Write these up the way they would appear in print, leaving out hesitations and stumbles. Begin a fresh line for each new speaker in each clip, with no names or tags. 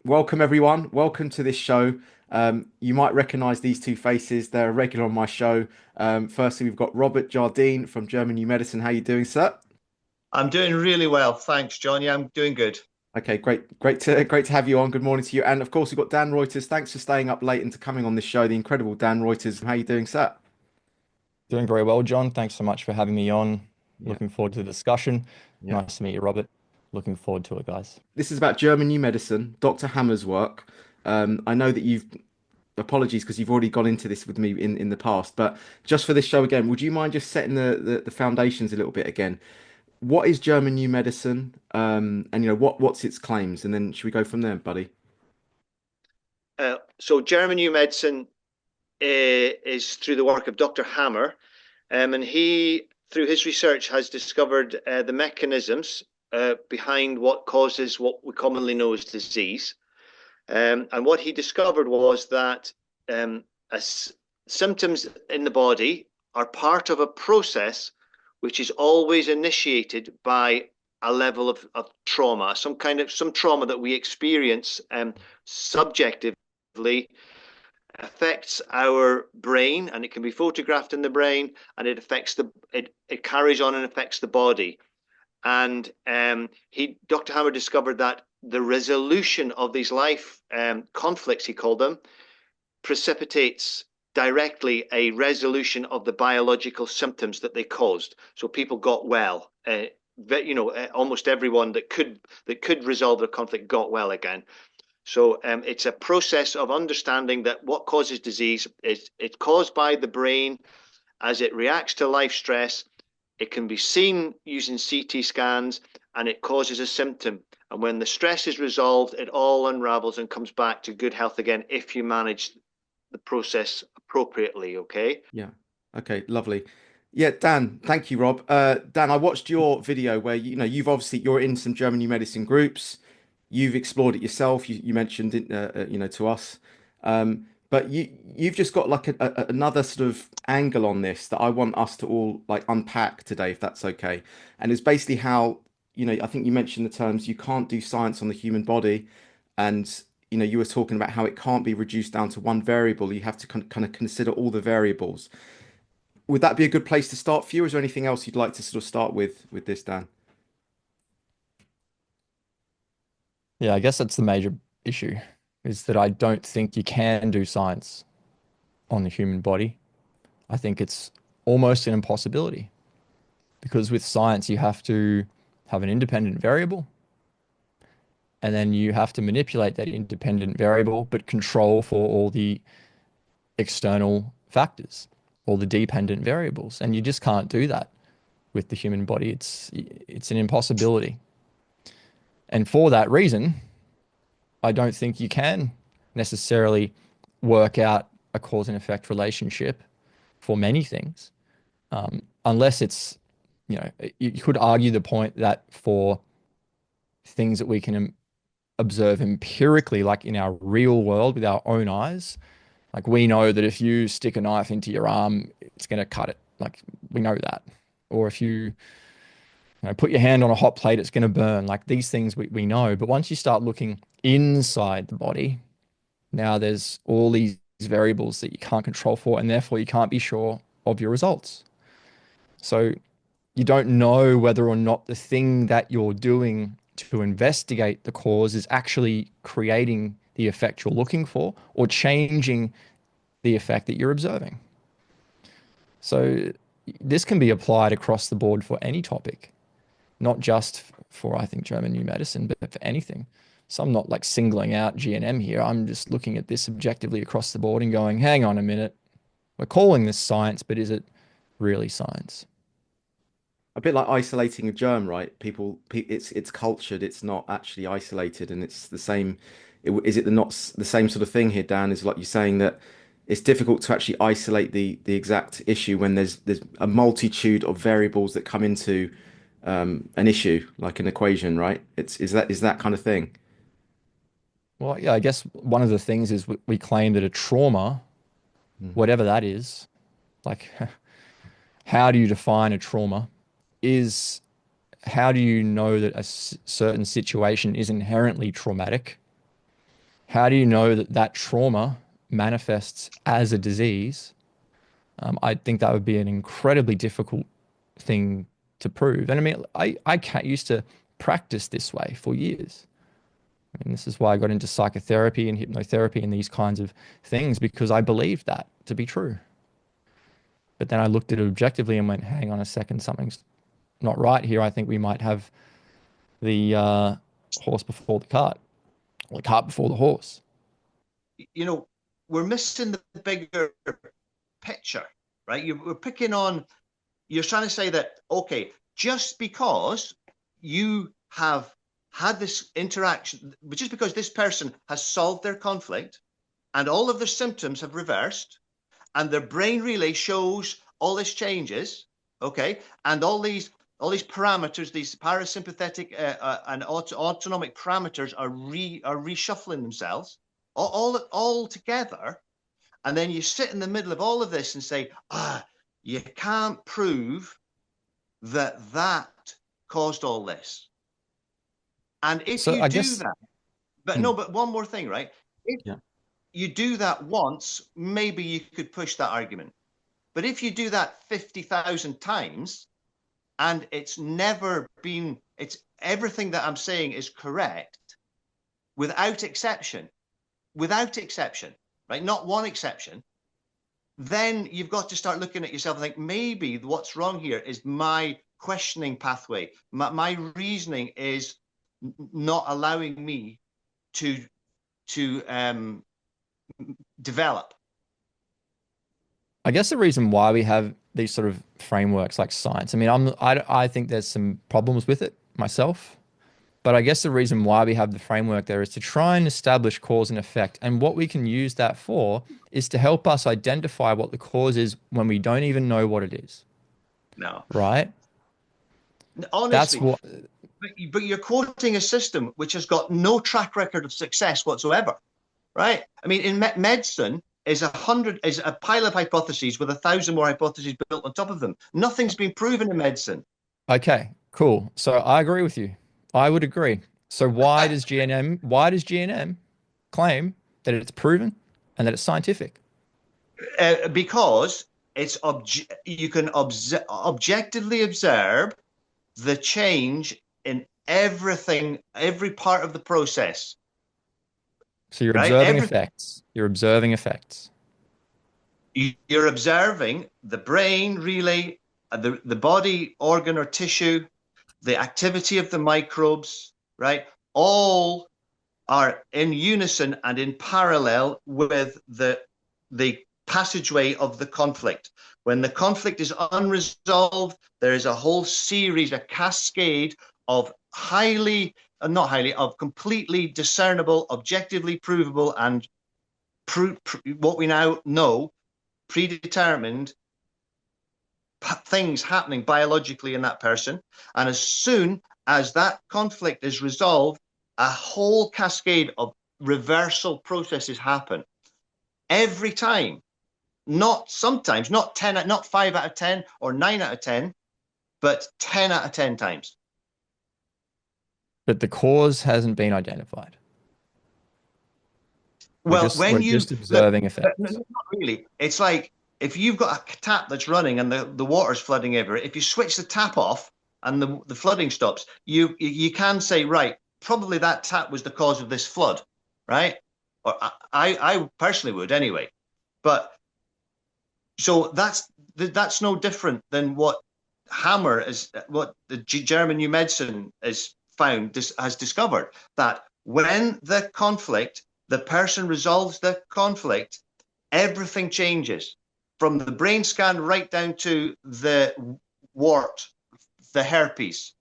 welcome everyone. Welcome to this show. You might recognize these two faces. They're a regular on my show. Firstly, we've got Robert Jardine from German New Medicine. How you doing, sir?
I'm doing really well. Thanks, John. Yeah, I'm doing good.
Okay, great to have you on. Good morning to you. And of course, we've got Dan Roytas. Thanks for staying up late and to coming on this show. The incredible Dan Roytas. How you doing, sir?
Doing very well, John. Thanks so much for having me on.
Yeah,
Looking forward to the discussion.
yeah.
Nice to meet you, Robert. Looking forward to it, guys.
This is about German New Medicine, Dr. Hammer's work. I know that you've apologies because you've already gone into this with me in the past, but just for this show again, would you mind just setting the foundations a little bit again? What is German New Medicine? And what's its claims? And then should we go from there, buddy?
So, German New Medicine is through the work of Dr. Hammer, and he, through his research, has discovered the mechanisms behind what causes what we commonly know as disease. And what he discovered was that as symptoms in the body are part of a process which is always initiated by a level of trauma, some trauma that we experience subjectively affects our brain, and it can be photographed in the brain, and it carries on and affects the body. And Dr. Hammer discovered that the resolution of these life conflicts, he called them, precipitates directly a resolution of the biological symptoms that they caused. So people got well. Almost everyone that could resolve their conflict got well again. So it's a process of understanding that what causes disease is it's caused by the brain as it reacts to life stress. It can be seen using CT scans, and it causes a symptom. And when the stress is resolved, it all unravels and comes back to good health again if you manage the process appropriately. Okay.
Yeah. Okay, lovely. Yeah, Dan, thank you, Rob. Dan, I watched your video where you're in some German New Medicine groups. You've explored it yourself. You mentioned it, to us. But you've just got like another sort of angle on this that I want us to all like unpack today, if that's okay. And it's basically how, I think you mentioned the terms you can't do science on the human body, and you were talking about how it can't be reduced down to one variable. You have to kind of consider all the variables. Would that be a good place to start for you? Or is there anything else you'd like to sort of start with this, Dan?
Yeah, I guess that's the major issue, is that I don't think you can do science on the human body. I think it's almost an impossibility because with science, you have to have an independent variable, and then you have to manipulate that independent variable, but control for all the external factors, all the dependent variables. And you just can't do that with the human body. It's an impossibility. And for that reason, I don't think you can necessarily work out a cause and effect relationship for many things, unless it's, you could argue the point that for things that we can observe empirically, like in our real world with our own eyes, like we know that if you stick a knife into your arm, it's going to cut it. Like we know that. Or if you put your hand on a hot plate, it's going to burn. Like these things we know. But once you start looking inside the body, now there's all these variables that you can't control for, and therefore you can't be sure of your results. So you don't know whether or not the thing that you're doing to investigate the cause is actually creating the effect you're looking for or changing the effect that you're observing. So this can be applied across the board for any topic, not just for, I think, German New Medicine, but for anything. So I'm not like singling out GNM here. I'm just looking at this objectively across the board and going, hang on a minute. We're calling this science, but is it really science?
A bit like isolating a germ, right? It's cultured. It's not actually isolated, and it's the same. Is it the not the same sort of thing here, Dan? Is like you're saying that it's difficult to actually isolate the exact issue when there's a multitude of variables that come into an issue, like an equation, right? Is that kind of thing.
Well, yeah, I guess one of the things is we claim that a trauma,
Mm.
whatever that is, like how do you define a trauma? Is how do you know that a certain situation is inherently traumatic? how do you know that that trauma manifests as a disease? I think that would be an incredibly difficult thing to prove. And I mean, used to practice this way for years. I mean, this is why I got into psychotherapy and hypnotherapy and these kinds of things, because I believed that to be true. But then I looked at it objectively and went, hang on a second, something's not right here. I think we might have the horse before the cart, or the cart before the horse.
You know, we're missing the bigger picture, right? We're picking on, you're trying to say that, okay, just because you have had this interaction, but just because this person has solved their conflict and all of their symptoms have reversed and their brain relay shows all this changes, okay, and all these parameters, these parasympathetic and autonomic parameters are reshuffling themselves all together, and then you sit in the middle of all of this and say, you can't prove that caused all this. And if
So
you
I
do
guess,
that, but no, but one more thing, right? If
yeah.
you do that once, maybe you could push that argument. But if you do that 50,000 times and it's never been, it's everything that I'm saying is correct without exception, right? Not one exception. Then you've got to start looking at yourself and think, maybe what's wrong here is my questioning pathway. My reasoning is not allowing me to develop.
I guess the reason why we have these sort of frameworks like science, I mean, I think there's some problems with it myself, but I guess the reason why we have the framework there is to try and establish cause and effect. And what we can use that for is to help us identify what the cause is when we don't even know what it is.
No.
Right?
Honestly,
That's what.
But you're quoting a system which has got no track record of success whatsoever, right? I mean, in medicine is a pile of hypotheses with 1,000 more hypotheses built on top of them. Nothing's been proven in medicine.
Okay, cool. So I agree with you. I would agree. So why does GNM claim that it's proven and that it's scientific?
Because it's you can objectively observe the change in everything, every part of the process.
So you're
right?
observing effects. You're observing effects.
You're observing the brain relay, the body organ or tissue, the activity of the microbes, right? All are in unison and in parallel with the passageway of the conflict. When the conflict is unresolved, there is a whole series, a cascade of of completely discernible, objectively provable, and what we now know, predetermined things happening biologically in that person. And as soon as that conflict is resolved, a whole cascade of reversal processes happen every time. Not sometimes, not 5 out of 10 or 9 out of 10, but 10 out of 10 times.
But the cause hasn't been identified.
Well,
we're just observing effects.
Not really. It's like if you've got a tap that's running and the water's flooding everywhere, if you switch the tap off and the flooding stops, you can say, right, probably that tap was the cause of this flood, right? Or I personally would anyway. But so that's no different than what what the German New Medicine has discovered, that when the person resolves the conflict, everything changes from the brain scan right down to the wart, the herpes,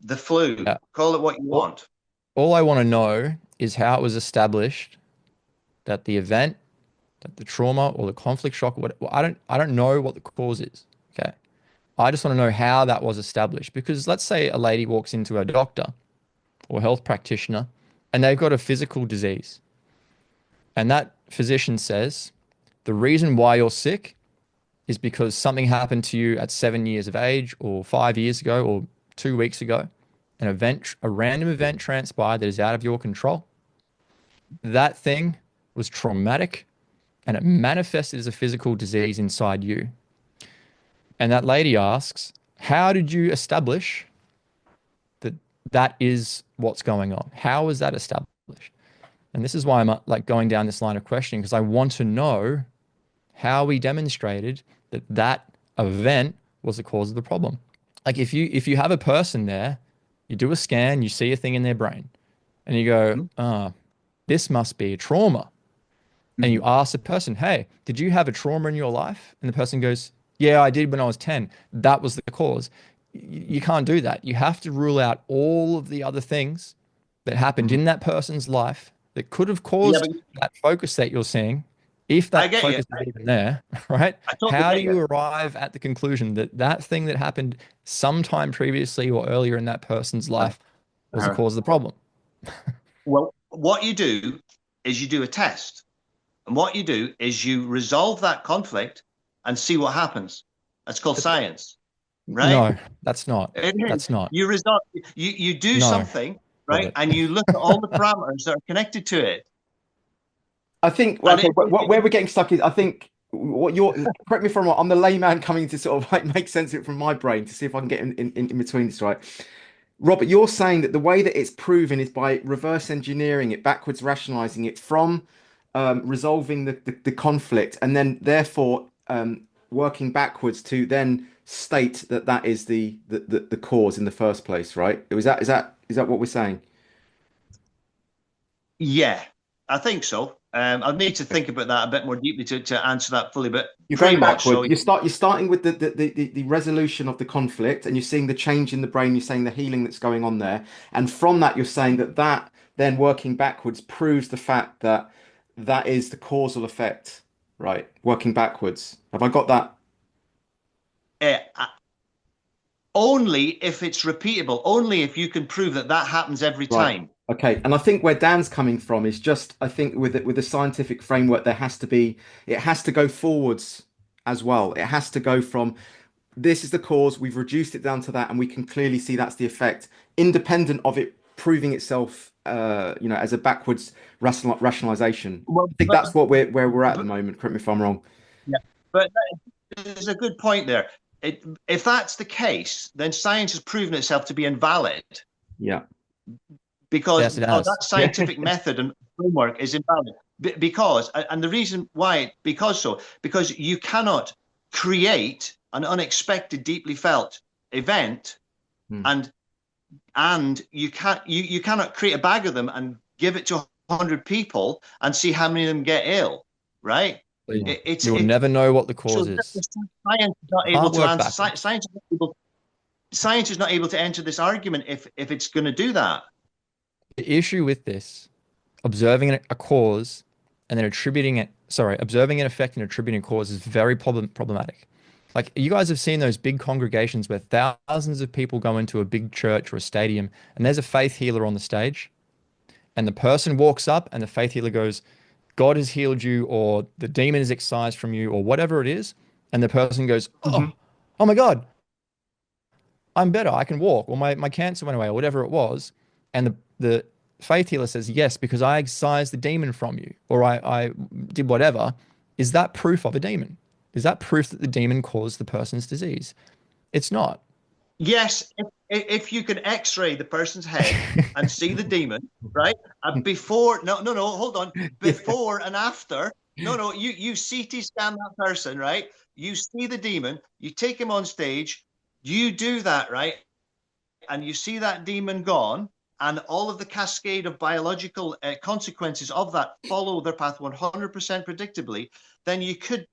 the flu, call it what you want.
All I want to know is how it was established that the event, that the trauma or the conflict shock, I don't know what the cause is. Okay. I just want to know how that was established, because let's say a lady walks into a doctor or health practitioner and they've got a physical disease. And that physician says, the reason why you're sick is because something happened to you at 7 years of age or 5 years ago or 2 weeks ago. A random event transpired that is out of your control. that thing was traumatic and it manifested as a physical disease inside you. And that lady asks, how did you establish that that is what's going on? How was that established? And this is why I'm like going down this line of questioning, because I want to know how we demonstrated that that event was the cause of the problem. Like if you have a person there, you do a scan, you see a thing in their brain, and you go, ah, this must be a trauma. And you ask the person, hey, did you have a trauma in your life? And the person goes, yeah, I did when I was 10. That was the cause. You can't do that. You have to rule out all of the other things that happened in that person's life that could have
Yeah, but
caused that focus that you're seeing, if
I
that
get you.
focus is even there, right?
I totally
How
get
do
you.
you arrive at the conclusion that that thing that happened sometime previously or earlier in that person's life was the cause of the problem?
Well, what you do is you do a test. And what you do is you resolve that conflict and see what happens. That's called science, right?
No, that's not.
It is.
That's not.
You resolve, you do
No,
something, right?
Robert.
And you look at all the parameters that are connected to it.
I think well, okay, where we're getting stuck is I think what you're correct me if I'm wrong. I'm the layman coming to sort of like make sense of it from my brain to see if I can get in between this, right? Robert, you're saying that the way that it's proven is by reverse engineering it, backwards rationalizing it from resolving the conflict, and then therefore working backwards to then state that that is the cause in the first place, right? Is that what we're saying?
Yeah, I think so. I'll need to think about that a bit more deeply to answer that fully, but
You're
pretty
going
much
backward.
so.
You're starting with the resolution of the conflict, and you're seeing the change in the brain. You're saying the healing that's going on there, and from that, you're saying that then working backwards proves the fact that that is the causal effect, right? Working backwards. Have I got that?
Uh, Only if it's repeatable, only if you can prove that that happens every
Right.
time.
Okay. And I think where Dan's coming from is just, I think with the scientific framework, it has to go forwards as well. It has to go from this is the cause, we've reduced it down to that, and we can clearly see that's the effect, independent of it proving itself, as a backwards rationalization.
Well,
I think
but,
that's where we're at
but
the moment. Correct me if I'm wrong.
yeah, but there's a good point there. If that's the case, then science has proven itself to be invalid
Yeah.
because
Yes, it has.
that scientific method and framework is invalid. Because, and the reason why, because you cannot create an unexpected, deeply felt event, and you cannot create a bag of them and give it to 100 people and see how many of them get ill, right?
You'll never know what the cause is.
Science is not able
Can't
to
work
answer.
backwards.
Science is not able to enter this argument if it's going to do that.
The issue with this, observing a cause and then observing an effect and attributing a cause is very problematic. Like you guys have seen those big congregations where thousands of people go into a big church or a stadium and there's a faith healer on the stage and the person walks up and the faith healer goes, God has healed you, or the demon is excised from you, or whatever it is. And the person goes, oh my God, I'm better. I can walk, or my cancer went away, or whatever it was. And the faith healer says, yes, because I excised the demon from you, or I did whatever. Is that proof of a demon? Is that proof that the demon caused the person's disease? It's not.
Yes, if you can X-ray the person's head and see the demon, right? Before, no, hold on. Before and after, you CT scan that person, right? You see the demon, you take him on stage, you do that, right? And you see that demon gone, and all of the cascade of biological consequences of that follow their path 100% predictably, then you could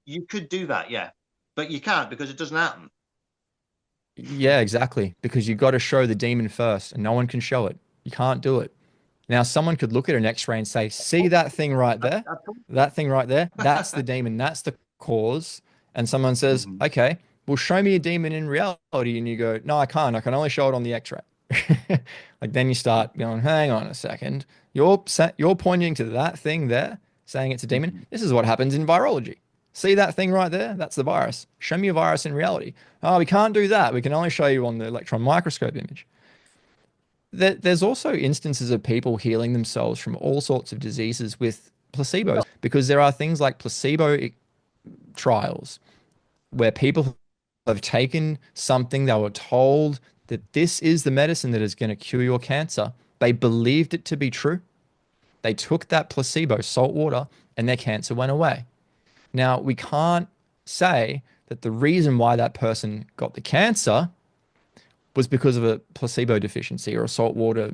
do that, yeah. But you can't because it doesn't happen.
Yeah, exactly. Because you got to show the demon first, and no one can show it. You can't do it. Now, someone could look at an X-ray and say, "See that thing right there? That thing right there? That's the demon. That's the cause." And someone says, "Okay, well, show me a demon in reality." And you go, "No, I can't. I can only show it on the X-ray." Like then you start going, "Hang on a second. You're pointing to that thing there, saying it's a demon. This is what happens in virology. See that thing right there? That's the virus. Show me a virus in reality. Oh, we can't do that. We can only show you on the electron microscope image." there's also instances of people healing themselves from all sorts of diseases with placebos, because there are things like placebo trials where people have taken something, they were told that this is the medicine that is going to cure your cancer. They believed it to be true. They took that placebo, salt water, and their cancer went away. Now, we can't say that the reason why that person got the cancer was because of a placebo deficiency or a salt water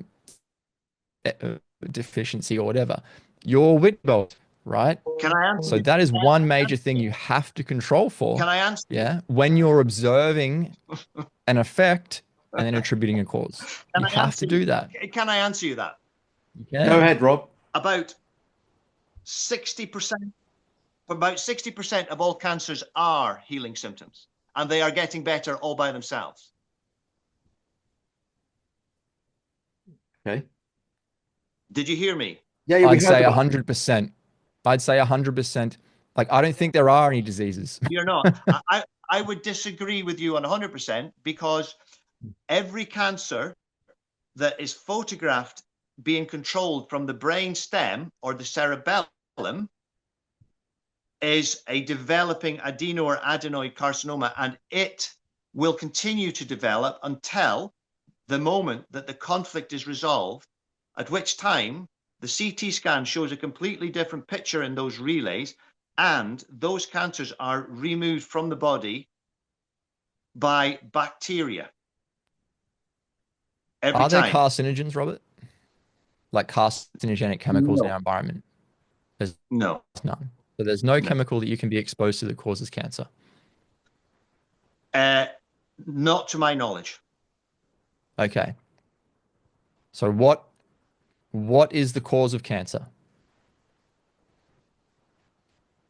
deficiency or whatever. You're wit belt, right?
Can I answer?
So that is one major thing you have to control for.
Can I answer?
Yeah, when you're observing an effect and then attributing a cause, you have to do that.
Can I answer you that?
Yeah.
Go ahead, Rob.
About 60%, about 60% of all cancers are healing symptoms, and they are getting better all by themselves.
Okay.
Did you hear me?
Yeah,
I'd say 100%. I'd say 100%. Like, I don't think there are any diseases.
You're not. I would disagree with you on 100%, because every cancer that is photographed being controlled from the brain stem or the cerebellum is a developing adeno or adenoid carcinoma, and it will continue to develop until the moment that the conflict is resolved, at which time the CT scan shows a completely different picture in those relays, and those cancers are removed from the body by bacteria. Every
Are there
time.
carcinogens, Robert? Like carcinogenic chemicals in our environment? There's
No.
none. So there's no chemical that you can be exposed to that causes cancer.
Not to my knowledge.
Okay. So what is the cause of cancer?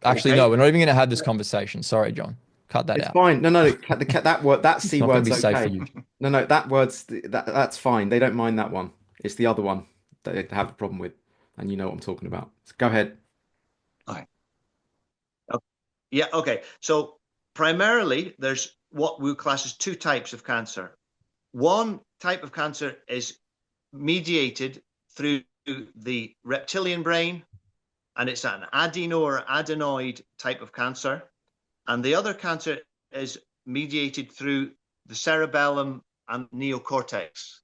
Actually, no, we're not even going to have this conversation. Sorry, John. Cut that out.
It's fine. No, that word, that C word's
be safe
okay.
for you.
No, that word's that's fine. They don't mind that one. It's the other one that they have a problem with, and you know what I'm talking about. So go ahead.
All right. Yeah. Okay. So primarily, there's what we class as two types of cancer. One type of cancer is mediated through the reptilian brain, and it's an adeno or adenoid type of cancer. And the other cancer is mediated through the cerebellum and neocortex,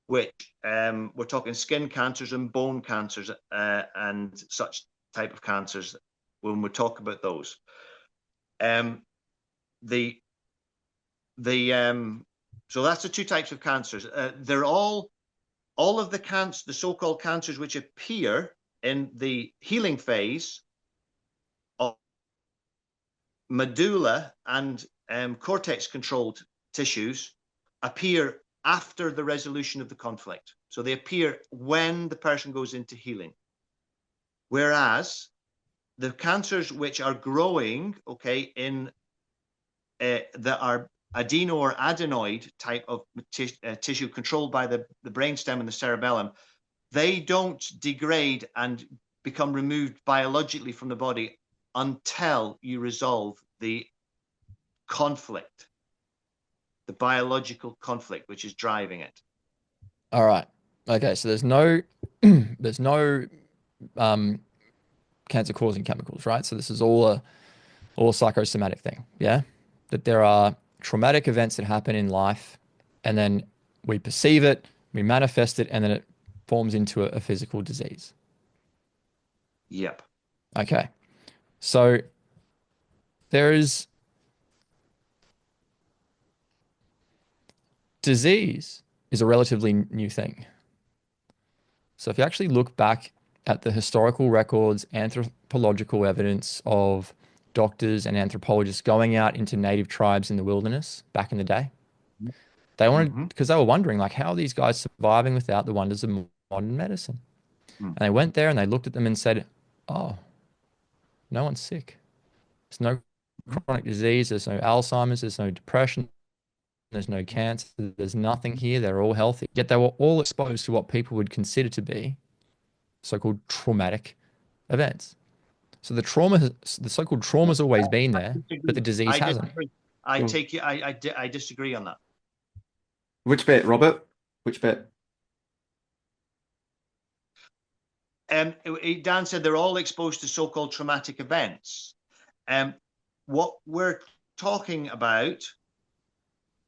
which we're talking skin cancers and bone cancers and such type of cancers when we talk about those. So that's the two types of cancers. They're all of the so-called cancers which appear in the healing phase of medulla and cortex-controlled tissues appear after the resolution of the conflict. So they appear when the person goes into healing. Whereas the cancers which are growing, okay, in that are adeno or adenoid type of tissue controlled by the brainstem and the cerebellum, they don't degrade and become removed biologically from the body until you resolve the conflict, the biological conflict which is driving it.
All right. Okay. So there's no cancer causing chemicals, right? So this is all a psychosomatic thing. Yeah. That there are traumatic events that happen in life, and then we perceive it, we manifest it, and then it forms into a physical disease.
Yep.
Okay. So there is disease is a relatively new thing. So if you actually look back at the historical records, anthropological evidence of doctors and anthropologists going out into native tribes in the wilderness back in the day, they wanted, because they were wondering, like, how are these guys surviving without the wonders of modern medicine? And they went there and they looked at them and said, oh, no one's sick. There's no chronic disease. There's no Alzheimer's. There's no depression. There's no cancer. There's nothing here. They're all healthy. Yet they were all exposed to what people would consider to be so-called traumatic events. So the so-called trauma's always been there, but the disease hasn't.
I disagree on that.
Which bit, Robert? Which bit?
Dan said they're all exposed to so-called traumatic events. What we're talking about,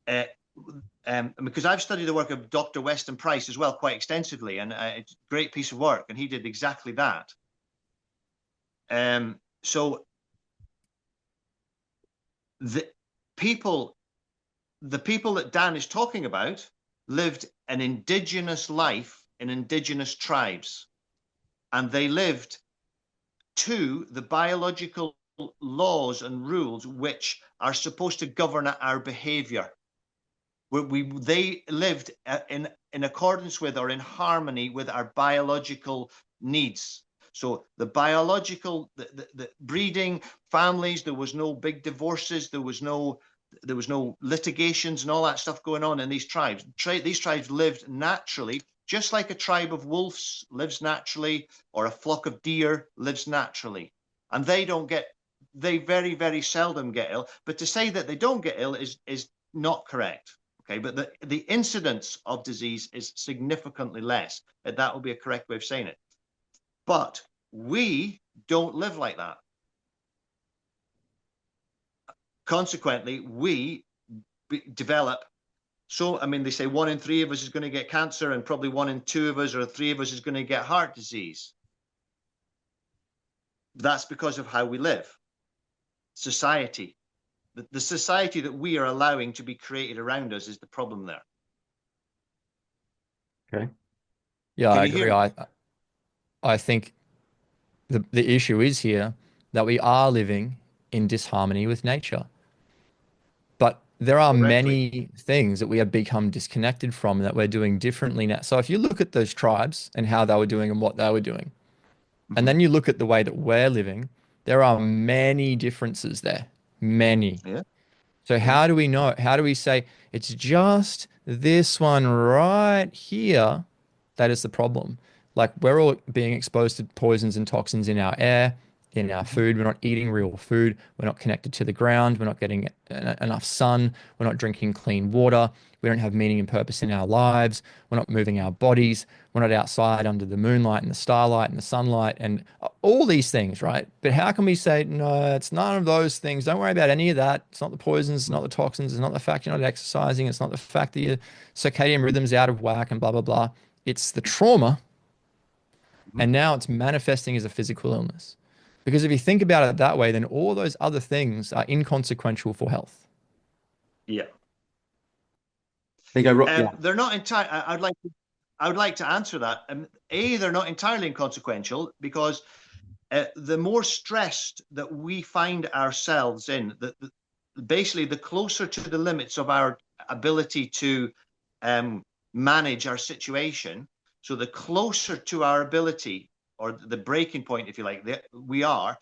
because I've studied the work of Dr. Weston Price as well quite extensively, and it's a great piece of work, and he did exactly that. So the people that Dan is talking about lived an indigenous life in indigenous tribes, and they lived to the biological laws and rules which are supposed to govern our behavior. They lived in accordance with or in harmony with our biological needs. So the biological, the breeding, families, there was no big divorces, there was no litigations and all that stuff going on in these tribes. These tribes lived naturally, just like a tribe of wolves lives naturally, or a flock of deer lives naturally. And they very, very seldom get ill. But to say that they don't get ill is not correct. Okay, but the incidence of disease is significantly less. That would be a correct way of saying it. But we don't live like that. Consequently, we develop. So, I mean, they say 1 in 3 of us is going to get cancer, and probably 1 in 2 of us or 3 of us is going to get heart disease. That's because of how we live. Society. The society that we are allowing to be created around us is the problem there.
Okay.
Yeah, I agree. I think the issue is here that we are living in disharmony with nature. But there are many things that we have become disconnected from that we're doing differently now. So if you look at those tribes and how they were doing and what they were doing, and then you look at the way that we're living, there are many differences there. Many.
Yeah.
So how do we know? How do we say it's just this one right here that is the problem? Like, we're all being exposed to poisons and toxins in our air, in our food. We're not eating real food. We're not connected to the ground. We're not getting enough sun. We're not drinking clean water. We don't have meaning and purpose in our lives. We're not moving our bodies. We're not outside under the moonlight and the starlight and the sunlight and all these things, right? But how can we say, no, it's none of those things. Don't worry about any of that. It's not the poisons. It's not the toxins. It's not the fact you're not exercising. It's not the fact that your circadian rhythm's out of whack and blah, blah, blah. It's the trauma. And now it's manifesting as a physical illness. Because if you think about it that way, then all those other things are inconsequential for health.
Yeah.
There you go. Yeah.
They're not entirely. I would like to answer that. They're not entirely inconsequential, because the more stressed that we find ourselves in, basically the closer to the limits of our ability to manage our situation. So the closer to our ability, or the breaking point, if you like, we are,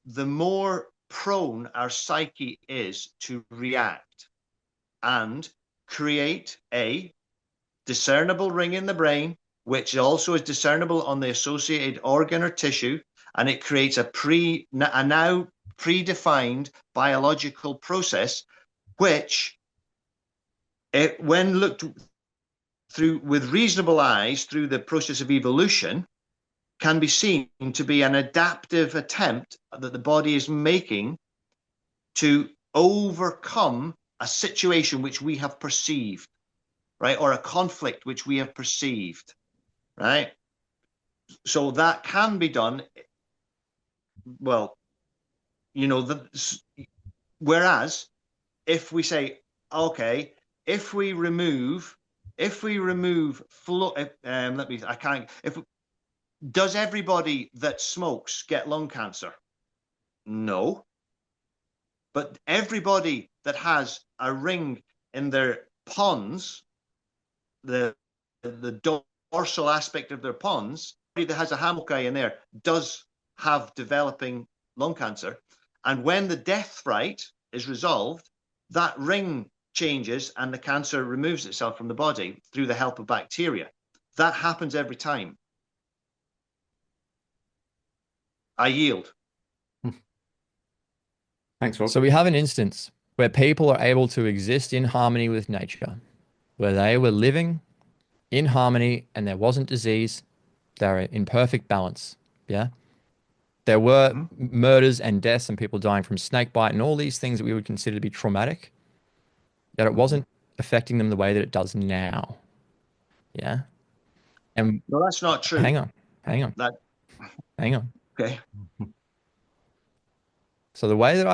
the more prone our psyche is to react and create a discernible ring in the brain, which also is discernible on the associated organ or tissue, and it creates a now predefined biological process, which, when looked through with reasonable eyes through the process of evolution, can be seen to be an adaptive attempt that the body is making to overcome a situation which we have perceived, right? Or a conflict which we have perceived, right? So that can be done. Well, whereas if we say, okay, if we remove does everybody that smokes get lung cancer? No. But everybody that has a ring in their pons, the dorsal aspect of their pons, that has a hamokai in there does have developing lung cancer. And when the death rate is resolved, that ring changes and the cancer removes itself from the body through the help of bacteria. That happens every time. I yield.
Thanks, Rob.
So we have an instance where people are able to exist in harmony with nature, where they were living in harmony and there wasn't disease, They're in perfect balance. Yeah. There were murders and deaths and people dying from snake bite and all these things that we would consider to be traumatic, yet it wasn't affecting them the way that it does now. Yeah. And
No, that's not true.
hang on, hang on,
That
hang on.
okay.
So the way that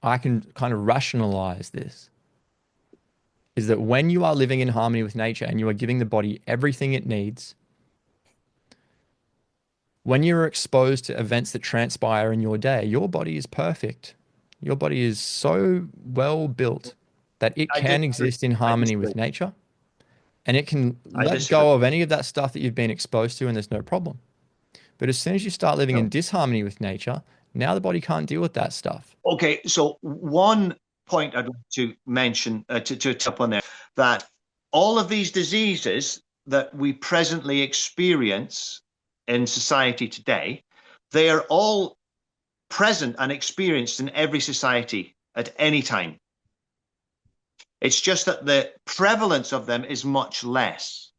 I can kind of rationalize this is that when you are living in harmony with nature and you are giving the body everything it needs, when you're exposed to events that transpire in your day, your body is perfect. Your body is so well built that it can exist in harmony with nature, and it can let go of any of that stuff that you've been exposed to, and there's no problem. But as soon as you start living in disharmony with nature, now the body can't deal with that stuff.
Okay, so one point I'd like to mention to tap on there, that all of these diseases that we presently experience in society today, they are all present and experienced in every society at any time. It's just that the prevalence of them is much less.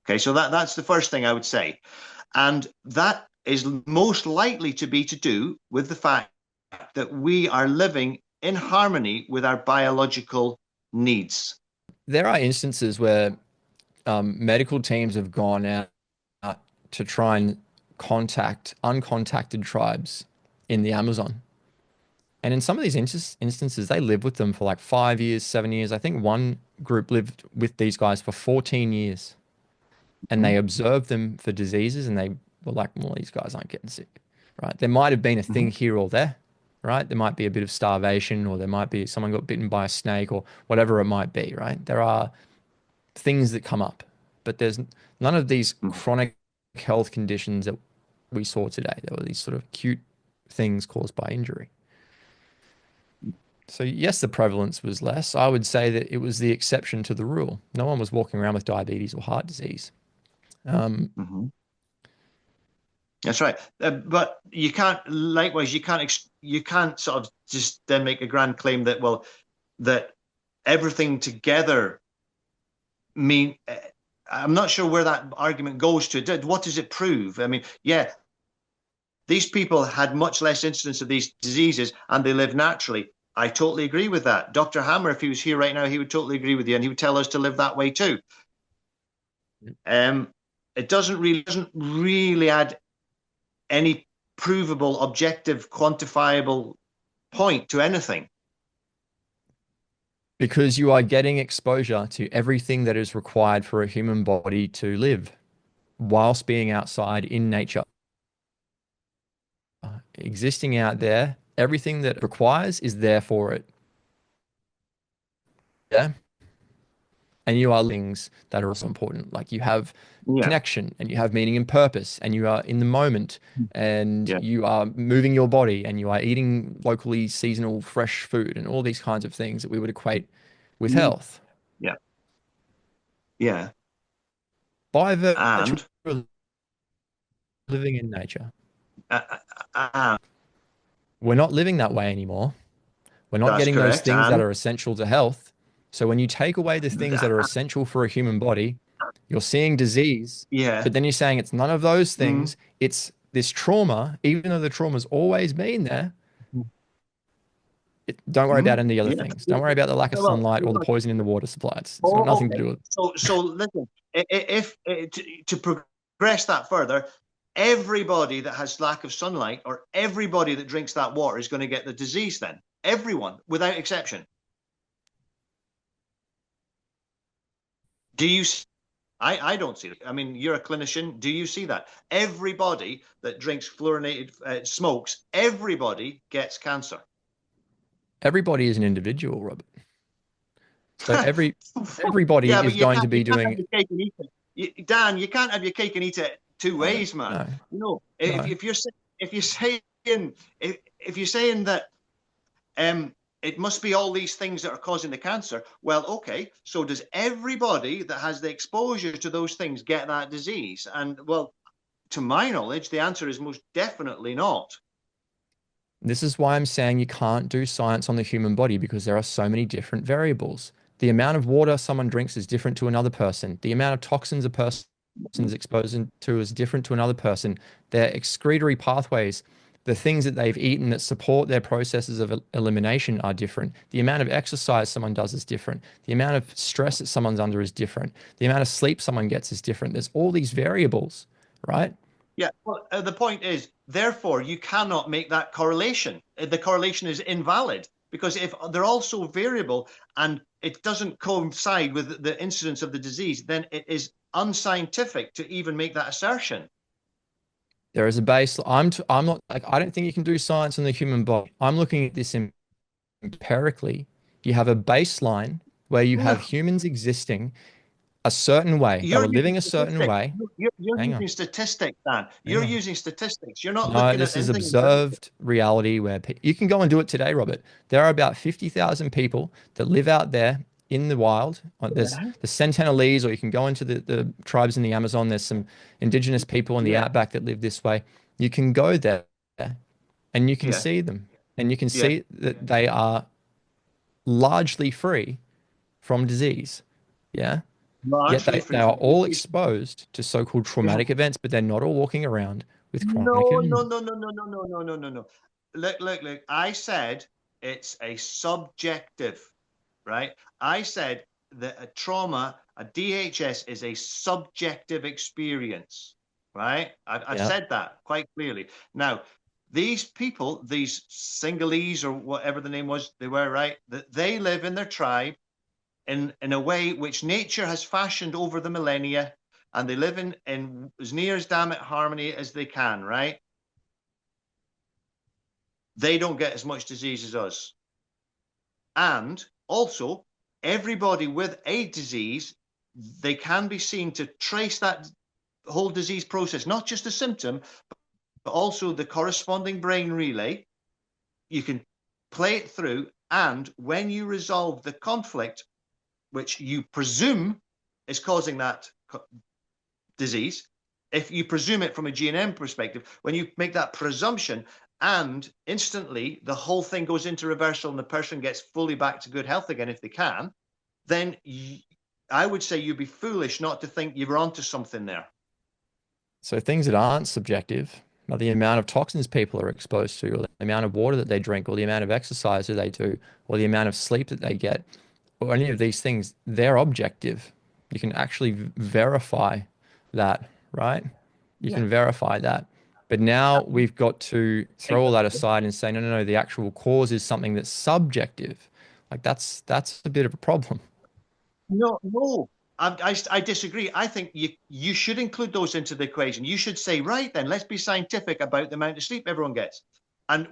Okay, so that's the first thing I would say. And that is most likely to be to do with the fact that we are living in harmony with our biological needs.
There are instances where medical teams have gone out to try and contact uncontacted tribes in the Amazon. And in some of these instances, they live with them for like 5 years, 7 years. I think one group lived with these guys for 14 years. And they observed them for diseases, and they were like, well, these guys aren't getting sick, right? There might have been a thing here or there, right? There might be a bit of starvation, or there might be someone got bitten by a snake, or whatever it might be, right? There are things that come up, but there's none of these chronic health conditions that we saw today. There were these sort of acute things caused by injury. So yes, the prevalence was less. I would say that it was the exception to the rule. No one was walking around with diabetes or heart disease.
That's right. But you can't, likewise, you can't sort of just then make a grand claim that, well, that everything together mean, I'm not sure where that argument goes to. What does it prove? I mean, yeah, these people had much less incidence of these diseases and they live naturally. I totally agree with that. Dr. Hammer, if he was here right now, he would totally agree with you, and he would tell us to live that way too. It doesn't really add any provable, objective, quantifiable point to anything.
Because you are getting exposure to everything that is required for a human body to live whilst being outside in nature. Existing out there, everything that it requires is there for it. Yeah. And you are things that are also important. Like you have connection, and you have meaning and purpose, and you are in the moment, and you are moving your body, and you are eating locally seasonal fresh food, and all these kinds of things that we would equate with health.
Yeah.
By virtue of living in nature. We're not living that way anymore. We're not getting those things that are essential to health. So when you take away the things that are essential for a human body, you're seeing disease, but then you're saying it's none of those things. It's this trauma, even though the trauma's always been there. Don't worry about any other things. Don't worry about the lack of sunlight or the poison in the water supply. It's got nothing to do with it.
So listen, if to progress that further, everybody that has lack of sunlight or everybody that drinks that water is going to get the disease then. Everyone, without exception. Do you? I don't see it. I mean, you're a clinician. Do you see that? Everybody that drinks fluorinated smokes, everybody gets cancer.
Everybody is an individual, Robert. So everybody is going to be doing.
Dan, you can't have your cake and eat it two ways, man. No. If you're saying that it must be all these things that are causing the cancer. Well, okay, so does everybody that has the exposure to those things get that disease? And well, to my knowledge, the answer is most definitely not.
This is why I'm saying you can't do science on the human body, because there are so many different variables. The amount of water someone drinks is different to another person. The amount of toxins a person person's exposed to is different to another person. Their excretory pathways, the things that they've eaten that support their processes of elimination are different. The amount of exercise someone does is different. The amount of stress that someone's under is different. The amount of sleep someone gets is different. There's all these variables, right?
Yeah, well, the point is, therefore, you cannot make that correlation. The correlation is invalid because if they're all so variable and it doesn't coincide with the incidence of the disease, then it is unscientific to even make that assertion.
There is a base. I'm not like, I don't think you can do science on the human body. I'm looking at this empirically. You have a baseline where you have humans existing a certain way. They
You're
were living a
using
certain
statistics.
way.
You're
Hang on.
using statistics, Dan.
Hang
You're
on.
using statistics. You're not
No,
looking
this
at
is
anything.
observed reality where you can go and do it today, Robert. There are about 50,000 people that live out there in the wild. There's the Sentinelese, or you can go into the tribes in the Amazon. There's some indigenous people in the outback that live this way. You can go there and you can see them, and you can see that they are largely free from disease. Yeah. Yet they are all exposed to so-called traumatic events, but they're not all walking around with chronic illness.
No. Look. I said it's a subjective, right? I said that a trauma, a DHS, is a subjective experience, right? I've said that quite clearly. Now, these people, these Sinhalese or whatever the name was, they were, right? That they live in their tribe in a way which nature has fashioned over the millennia, and they live in as near as damn it harmony as they can, right? They don't get as much disease as us. And also, everybody with a disease, they can be seen to trace that whole disease process, not just the symptom, but also the corresponding brain relay. You can play it through, and when you resolve the conflict, which you presume is causing that disease, if you presume it from a GNM perspective, when you make that presumption and instantly the whole thing goes into reversal and the person gets fully back to good health again, if they can, then I would say you'd be foolish not to think you were onto something there.
So things that aren't subjective, like the amount of toxins people are exposed to, or the amount of water that they drink, or the amount of exercise that they do, or the amount of sleep that they get, or any of these things, they're objective. You can actually verify that, right? You can verify that. But now we've got to throw all that aside and say, no, the actual cause is something that's subjective. Like that's a bit of a problem.
No. I disagree. I think you should include those into the equation. You should say, right then, let's be scientific about the amount of sleep everyone gets. And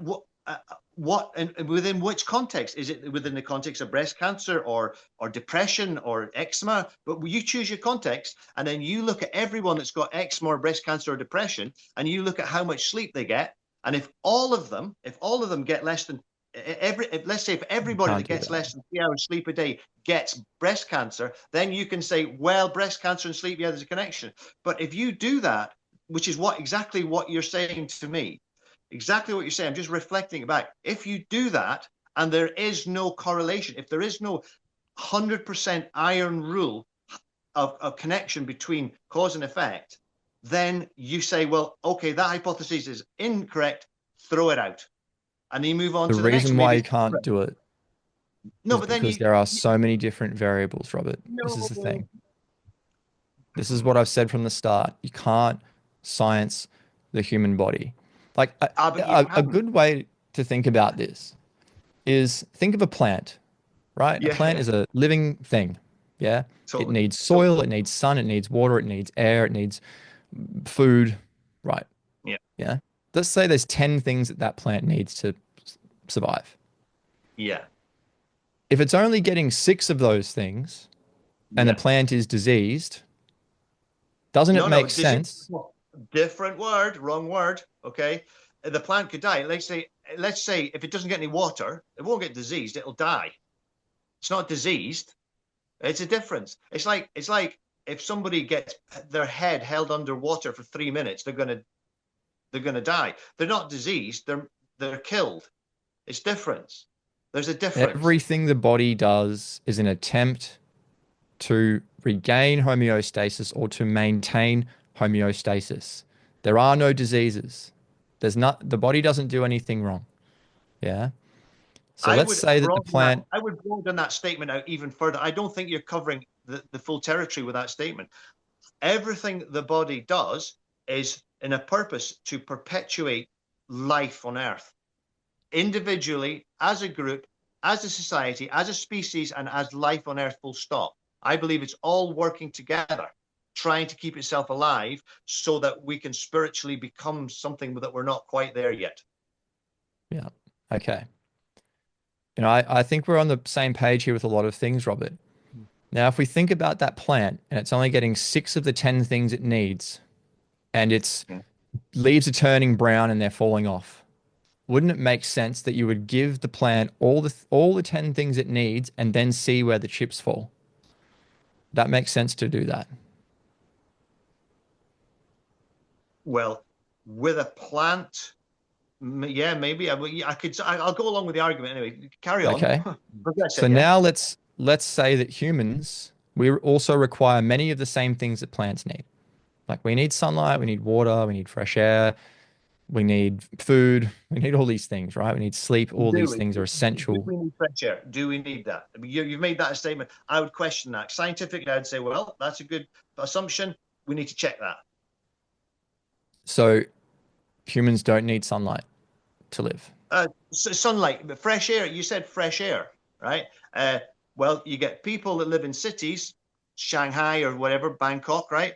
and within which context? Is it within the context of breast cancer or depression or eczema? But you choose your context, and then you look at everyone that's got eczema or breast cancer or depression, and you look at how much sleep they get. And if all of them get less than let's say if everybody that gets less than 3 hours sleep a day gets breast cancer, then you can say, well, breast cancer and sleep, there's a connection. But if you do that, which is exactly what you're saying to me, exactly what you're saying, I'm just reflecting back. If you do that and there is no correlation, if there is no 100% iron rule of connection between cause and effect, then you say, well, okay, that hypothesis is incorrect, throw it out. And then you move on to the next.
The reason why you can't do it because there are so many different variables, Robert. This is the thing. This is what I've said from the start. You can't science the human body. Like a good way to think about this is think of a plant, right? A plant is a living thing. Yeah. It needs soil, it needs sun, it needs water, it needs air, it needs food. Right. Yeah. Let's say there's 10 things that plant needs to survive.
Yeah.
If it's only getting 6 of those things and the plant is diseased, doesn't it make sense?
Different word, wrong word. Okay. The plant could die. Let's say if it doesn't get any water, it won't get diseased. It'll die. It's not diseased. It's a difference. It's like if somebody gets their head held under water for 3 minutes, they're gonna die. They're not diseased. They're killed. It's difference. There's a difference.
Everything the body does is an attempt to regain homeostasis or to maintain homeostasis. There are no diseases. The body doesn't do anything wrong. Yeah. So let's say that the plant.
I would broaden that statement out even further. I don't think you're covering the full territory with that statement. Everything the body does is in a purpose to perpetuate life on Earth, individually, as a group, as a society, as a species, and as life on Earth full stop. I believe it's all working together, trying to keep itself alive so that we can spiritually become something that we're not quite there yet.
Yeah. Okay. You know, I think we're on the same page here with a lot of things, Robert. Now, if we think about that plant and it's only getting 6 of the 10 things it needs, and its leaves are turning brown and they're falling off, wouldn't it make sense that you would give the plant all the 10 things it needs and then see where the chips fall? That makes sense to do that.
Well, with a plant, yeah, maybe I'll go along with the argument anyway. Carry on.
Okay. So now let's say that humans, we also require many of the same things that plants need. Like we need sunlight, we need water, we need fresh air, we need food, we need all these things, right? We need sleep. All these things are essential.
Do we need fresh air? Do we need that? I mean, you've made that a statement. I would question that. Scientifically, I'd say, well, that's a good assumption. We need to check that.
So humans don't need sunlight to live.
Sunlight, but fresh air. You said fresh air, right? Well, you get people that live in cities, Shanghai or whatever, Bangkok, right?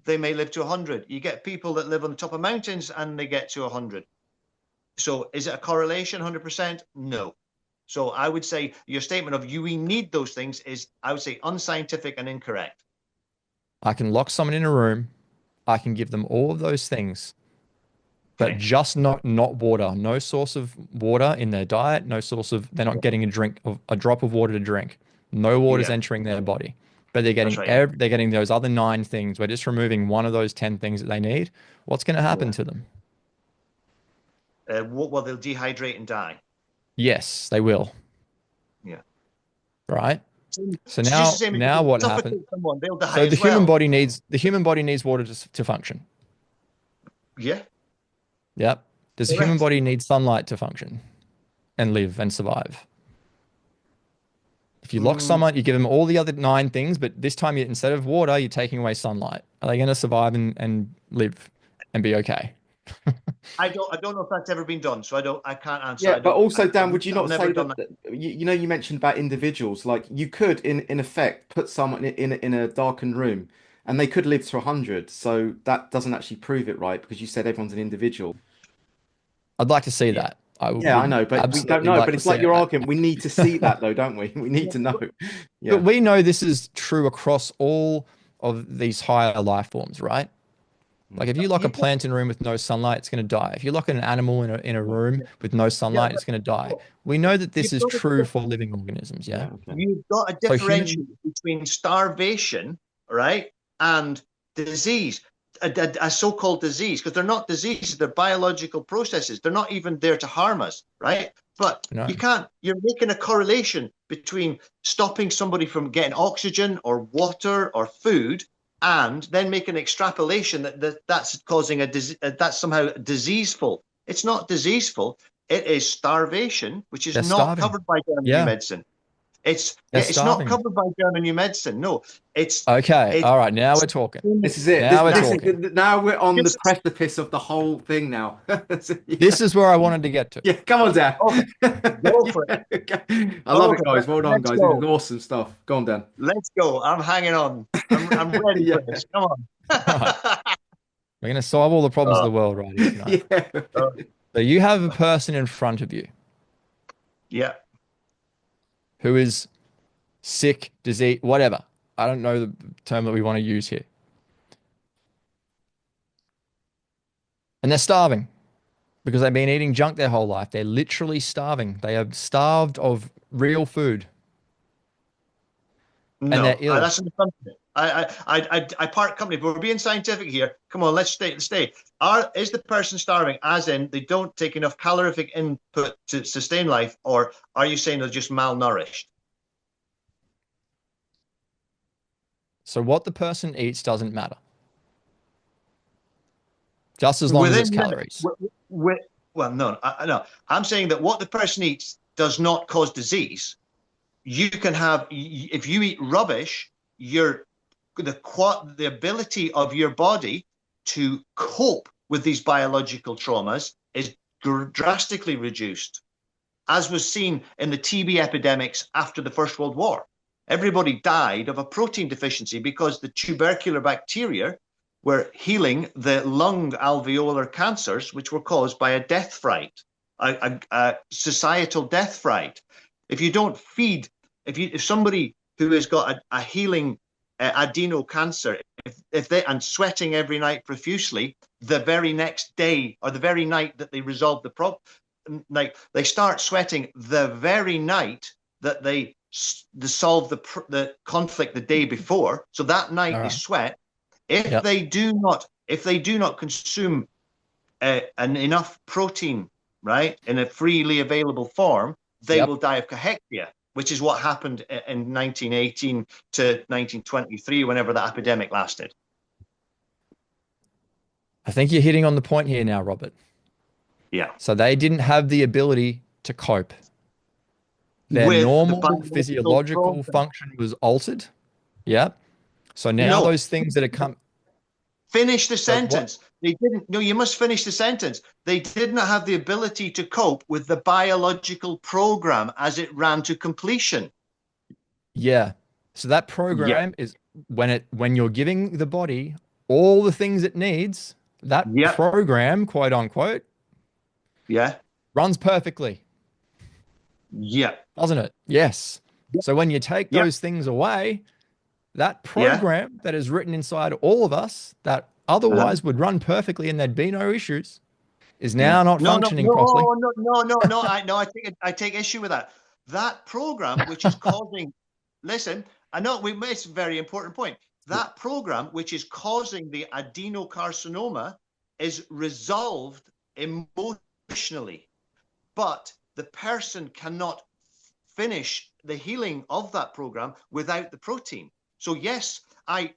They may live to 100. You get people that live on the top of mountains and they get to 100. So is it a correlation 100%? No. So I would say your statement of we need those things is, I would say, unscientific and incorrect.
I can lock someone in a room. I can give them all of those things, but just not water. No source of water in their diet. No source of, they're not getting a drop of water to drink. No water's entering their body. But they're getting they're getting those other 9 things. We're just removing one of those 10 things that they need. What's going to happen to them?
Well, they'll dehydrate and die.
Yes, they will.
Yeah.
Right. So now what happens? So the human body needs water to function.
Yeah.
Yep. Does the human body need sunlight to function and live and survive? If you lock someone, you give them all the other 9 things, but this time instead of water, you're taking away sunlight. Are they going to survive and live and be okay?
I don't know if that's ever been done, so I can't answer.
Yeah, but also, Dan, would you not say that you mentioned about individuals, like you could in effect put someone in a darkened room and they could live to 100. So that doesn't actually prove it, right? Because you said everyone's an individual.
I'd like to see that.
I know, but we don't know. But it's like your argument. We need to see that, though, don't we? We need to know. Yeah.
But we know this is true across all of these higher life forms, right? Like if you lock a plant in a room with no sunlight, it's going to die. If you lock an animal in a room with no sunlight, it's going to die. We know that this is true for living organisms. Yeah.
You've got a differential between starvation, right, and disease. A so-called disease, because they're not diseases, they're biological processes. They're not even there to harm us, right? But you're making a correlation between stopping somebody from getting oxygen or water or food and then make an extrapolation that's causing a disease, that's somehow diseaseful. It's not diseaseful. It is starvation, which is not covered by German New Medicine. It's not covered by German New Medicine. No, it's
okay. All right, now we're talking.
This is it. Now we're on the precipice of the whole thing. Now,
this is where I wanted to get to.
Yeah, come on, Dan.
Go for it.
I love it, guys. Well done, guys. This is awesome stuff. Go on, Dan.
Let's go. I'm hanging on. I'm ready for this. Come on.
Right. We're going to solve all the problems of the world right here tonight.
Yeah.
So you have a person in front of you.
Yeah.
Who is sick, disease, whatever. I don't know the term that we want to use here. And they're starving because they've been eating junk their whole life. They're literally starving. They are starved of real food.
No, and they're ill. That's an assumption. I part company, but we're being scientific here. Come on, let's stay. Is the person starving, as in they don't take enough calorific input to sustain life, or are you saying they're just malnourished?
So what the person eats doesn't matter. Just as long as it's
Within
calories.
well, no, no. I'm saying that what the person eats does not cause disease. You can have, if you eat rubbish, the ability of your body to cope with these biological traumas is drastically reduced, as was seen in the TB epidemics after the First World War. Everybody died of a protein deficiency because the tubercular bacteria were healing the lung alveolar cancers, which were caused by a death fright, a societal death fright. If you don't feed, if somebody who has got a healing adeno cancer, if they and sweating every night profusely, the very next day or the very night that they resolve the problem, like they start sweating the very night that they solve the conflict the day before. So that night they sweat. If they do not consume enough protein, right, in a freely available form, they will die of cachexia, which is what happened in 1918 to 1923, whenever the epidemic lasted.
I think you're hitting on the point here now, Robert.
Yeah.
So they didn't have the ability to cope. Their normal physiological function was altered. Yeah. So now those things that are come.
Finish the sentence. They didn't. No, you must finish the sentence. They did not have the ability to cope with the biological program as it ran to completion.
Yeah. So that program is when you're giving the body all the things it needs, that program, quote unquote, runs perfectly.
Yeah.
Doesn't it? Yes. So when you take those things away, that program that is written inside all of us that otherwise would run perfectly and there'd be no issues is now not functioning properly.
No. I take issue with that. That program, which is causing, listen, I know it's a very important point. That program, which is causing the adenocarcinoma, is resolved emotionally, but the person cannot finish the healing of that program without the protein. So yes, I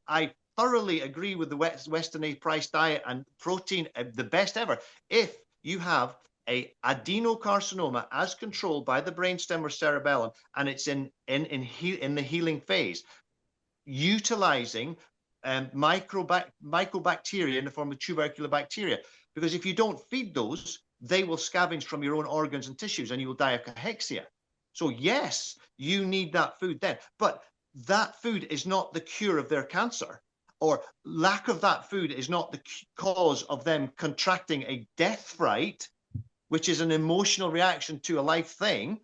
thoroughly agree with the Western price diet and protein, the best ever. If you have a adenocarcinoma as controlled by the brainstem or cerebellum, and it's in the healing phase, utilizing mycobacteria in the form of tubercular bacteria, because if you don't feed those, they will scavenge from your own organs and tissues, and you will die of cachexia. So yes, you need that food then, but that food is not the cure of their cancer, or lack of that food is not the cause of them contracting a death fright, which is an emotional reaction to a life thing.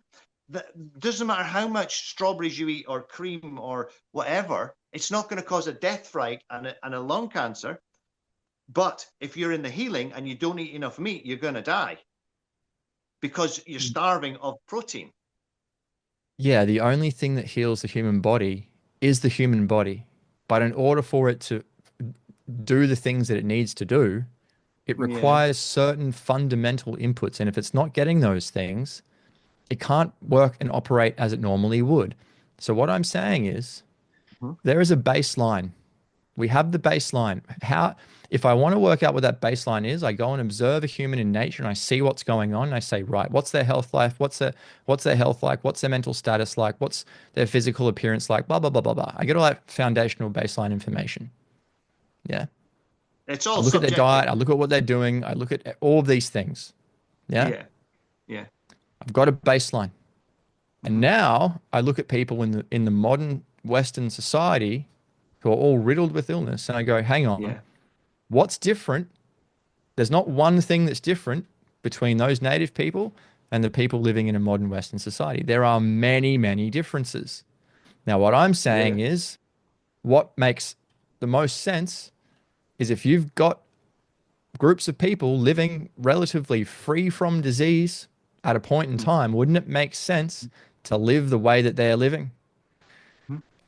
That doesn't matter how much strawberries you eat or cream or whatever, it's not going to cause a death fright and a lung cancer. But if you're in the healing and you don't eat enough meat, you're going to die because you're starving of protein.
Yeah, the only thing that heals the human body is the human body. But in order for it to do the things that it needs to do, it requires certain fundamental inputs. And if it's not getting those things, it can't work and operate as it normally would. So what I'm saying is there is a baseline. We have the baseline. If I want to work out what that baseline is, I go and observe a human in nature and I see what's going on. And I say, right, what's their health life? What's their health like? What's their mental status like? What's their physical appearance like? Blah, blah, blah, blah, blah. I get all that foundational baseline information. Yeah.
It's all
I look at their diet. I look at what they're doing. I look at all of these things. Yeah.
Yeah.
I've got a baseline. And now I look at people in the modern Western society who are all riddled with illness. And I go, hang on, what's different? There's not one thing that's different between those native people and the people living in a modern Western society. There are many, many differences. Now, what I'm saying is what makes the most sense is if you've got groups of people living relatively free from disease at a point in time, wouldn't it make sense to live the way that they're living?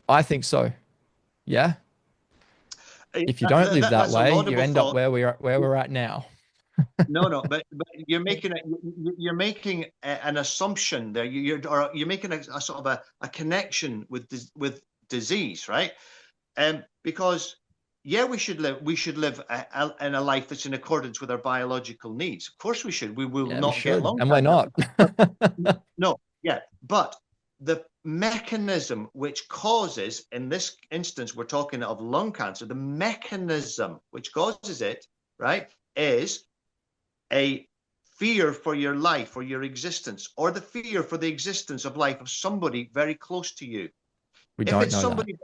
I think so. Yeah. If you don't live that way, you end up where we're at now.
No, but you're making an assumption there. You're making a sort of a connection with disease, right? because yeah, we should live in a life that's in accordance with our biological needs. Of course we should. We will
Yeah, we
not get
should,
lung
and we're
cancer.
not.
No, yeah, but the mechanism which causes, in this instance, we're talking of lung cancer, the mechanism which causes it, right, is a fear for your life or your existence, or the fear for the existence of life of somebody very close to you.
We
If
don't
it's
know that.
somebody,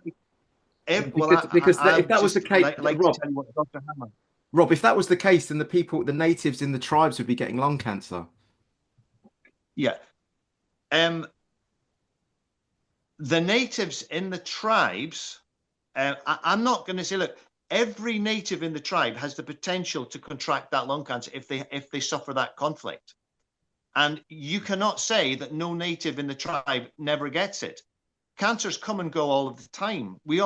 well,
Because
I
if that was the
just
case,
like to tell you what Dr. Hammer.
Rob, if that was the case, then the natives in the tribes would be getting lung cancer.
Yeah. The natives in the tribes, I'm not going to say, look, every native in the tribe has the potential to contract that lung cancer if they suffer that conflict. And you cannot say that no native in the tribe never gets it. Cancers come and go all of the time. We've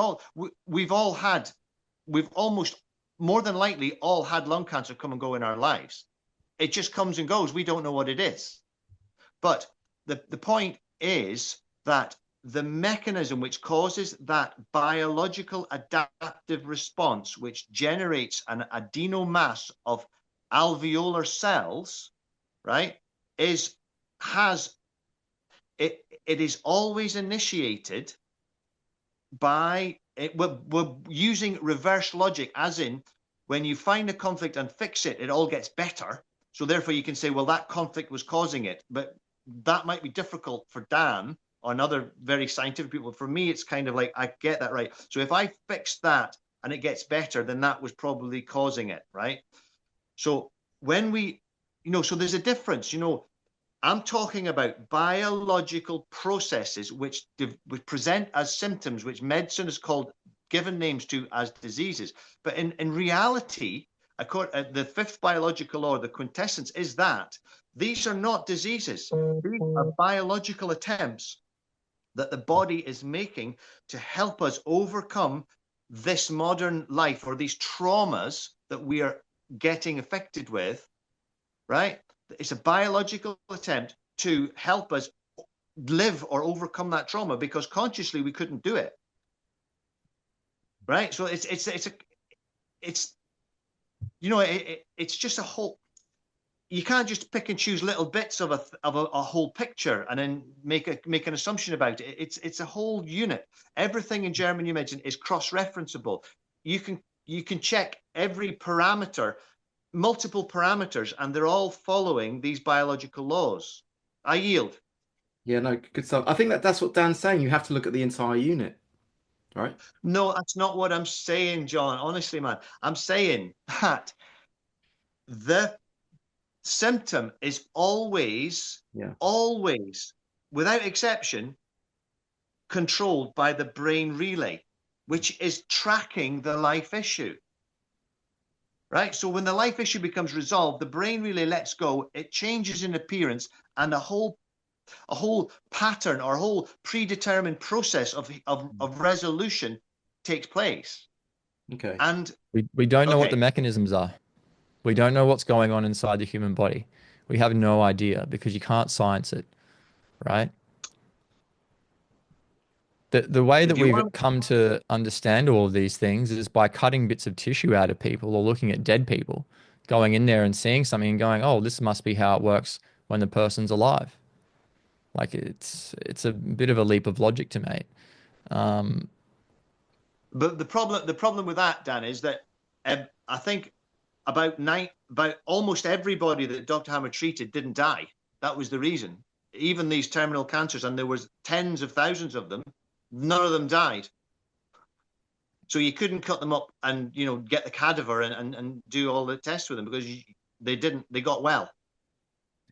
almost more than likely all had lung cancer come and go in our lives. It just comes and goes. We don't know what it is. But the point is that the mechanism which causes that biological adaptive response, which generates an adenomass of alveolar cells, right, it is always initiated by we're using reverse logic, as in when you find a conflict and fix it, it all gets better. So therefore you can say, well, that conflict was causing it. But that might be difficult for Dan or other very scientific people. For me, it's kind of like, I get that, right? So if I fix that and it gets better, then that was probably causing it, right? So when we, so there's a difference, I'm talking about biological processes which present as symptoms, which medicine has given names to as diseases. But in reality, the fifth biological law, the quintessence, is that these are not diseases. These are biological attempts that the body is making to help us overcome this modern life, or these traumas that we are getting affected with, right? It's a biological attempt to help us live or overcome that trauma, because consciously we couldn't do it, right? So it's just a whole. You can't just pick and choose little bits of a whole picture and then make an assumption about it. It's a whole unit. Everything in German you mentioned is cross-referenceable. You can check every parameter, multiple parameters, and they're all following these biological laws. I yield.
Yeah, no, good stuff. I think that's what Dan's saying. You have to look at the entire unit, right?
No, that's not what I'm saying, John. Honestly, man, I'm saying that the symptom is always, without exception, controlled by the brain relay, which is tracking the life issue. Right? So when the life issue becomes resolved, the brain relay lets go, it changes in appearance, and a whole pattern or a whole predetermined process of resolution takes place.
Okay.
And
we don't know what the mechanisms are. We don't know what's going on inside the human body. We have no idea because you can't science it, right? The way that we've come to understand all of these things is by cutting bits of tissue out of people or looking at dead people, going in there and seeing something and going, oh, this must be how it works when the person's alive. Like it's a bit of a leap of logic to me.
But the problem with that, Dan, is that I think about almost everybody that Dr. Hammer treated didn't die. That was the reason. Even these terminal cancers, and there was tens of thousands of them, none of them died. So you couldn't cut them up and get the cadaver and do all the tests with them, because they got well.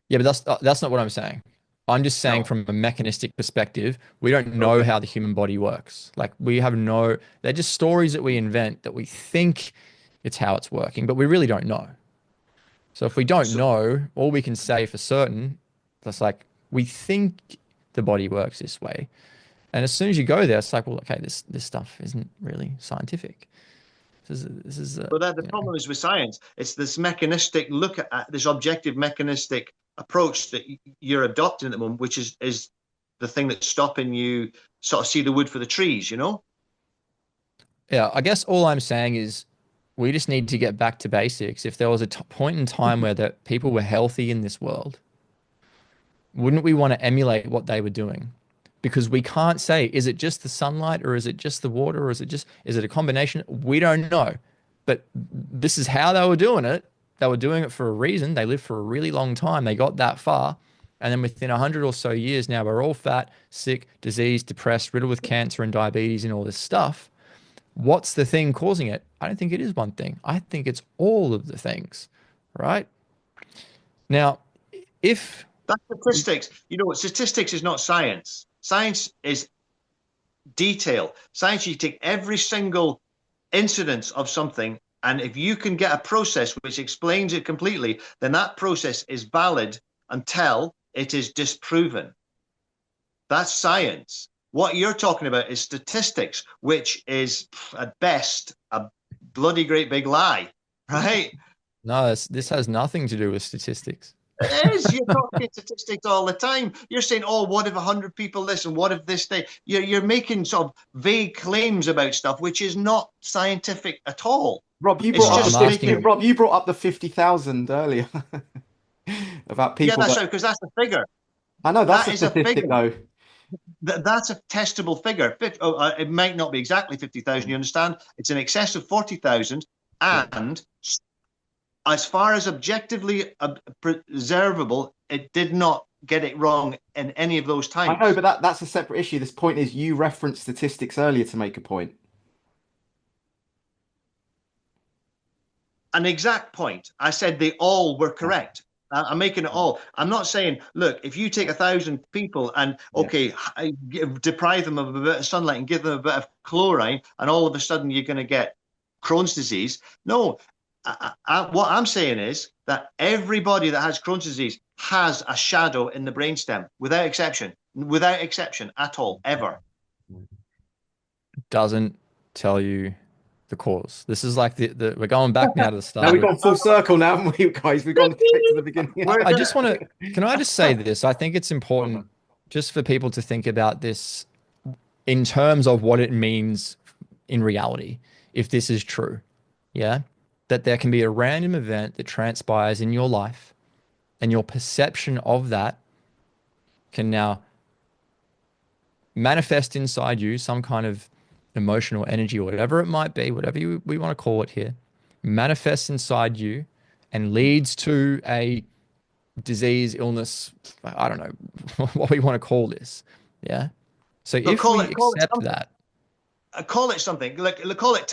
Yeah, but that's not what I'm saying. I'm just saying from a mechanistic perspective, we don't know how the human body works. Like they're just stories that we invent that we think it's how it's working, but we really don't know. So if we don't know, all we can say for certain, that's like, we think the body works this way. And as soon as you go there, it's like, well, okay, this stuff isn't really scientific. This is
But the problem is with science, it's this mechanistic look at this objective mechanistic approach that you're adopting at the moment, which is the thing that's stopping you sort of see the wood for the trees,
Yeah, I guess all I'm saying is we just need to get back to basics. If there was a point in time where that people were healthy in this world, wouldn't we want to emulate what they were doing? Because we can't say, is it just the sunlight or is it just the water or is it a combination? We don't know. But this is how they were doing it. They were doing it for a reason. They lived for a really long time. They got that far. And then within 100 or so years now, we're all fat, sick, diseased, depressed, riddled with cancer and diabetes and all this stuff. What's the thing causing it? I don't think it is one thing. I think it's all of the things, right? Now, if
That's statistics. You know what? Statistics is not science. Science is detail. Science, you take every single incidence of something, and if you can get a process which explains it completely, then that process is valid until it is disproven. That's science. What you're talking about is statistics, which is at best a bloody great big lie, right?
no, this has nothing to do with statistics.
It is. You're talking statistics all the time. You're saying, "Oh, what if 100 people listen? What if this thing?" You're making sort of vague claims about stuff, which is not scientific at all.
Rob, you
It's
brought
just
up the
making.
Rob, you brought up the 50,000 earlier about
Yeah,
people
that's
that
right, because that's a figure.
I know that's
That
a
is a
statistic
figure.
though.
That's a testable figure. It might not be exactly 50,000. You understand? It's in excess of 40,000, and as far as objectively preservable, it did not get it wrong in any of those
I
times.
know, but that's a separate issue. This point is you referenced statistics earlier to make a point.
An exact point. I said they all were correct. I'm making it all. I'm not saying, look, if you take 1,000 people and, okay, deprive them of a bit of sunlight and give them a bit of chlorine, and all of a sudden you're going to get Crohn's disease. No, what I'm saying is that everybody that has Crohn's disease has a shadow in the brainstem, without exception at all, ever.
Doesn't tell you the cause. This is like we're going back now to the start.
Now we've gone full circle now, haven't we, guys? We've gone back to the beginning.
I just want to, can I just say this? I think it's important just for people to think about this in terms of what it means in reality, if this is true. Yeah. That there can be a random event that transpires in your life and your perception of that can now manifest inside you some kind of emotional energy or whatever it might be, whatever we want to call it here, manifests inside you and leads to a disease, illness, I don't know what we want to call this. Yeah. So if we accept that,
call it something, like call it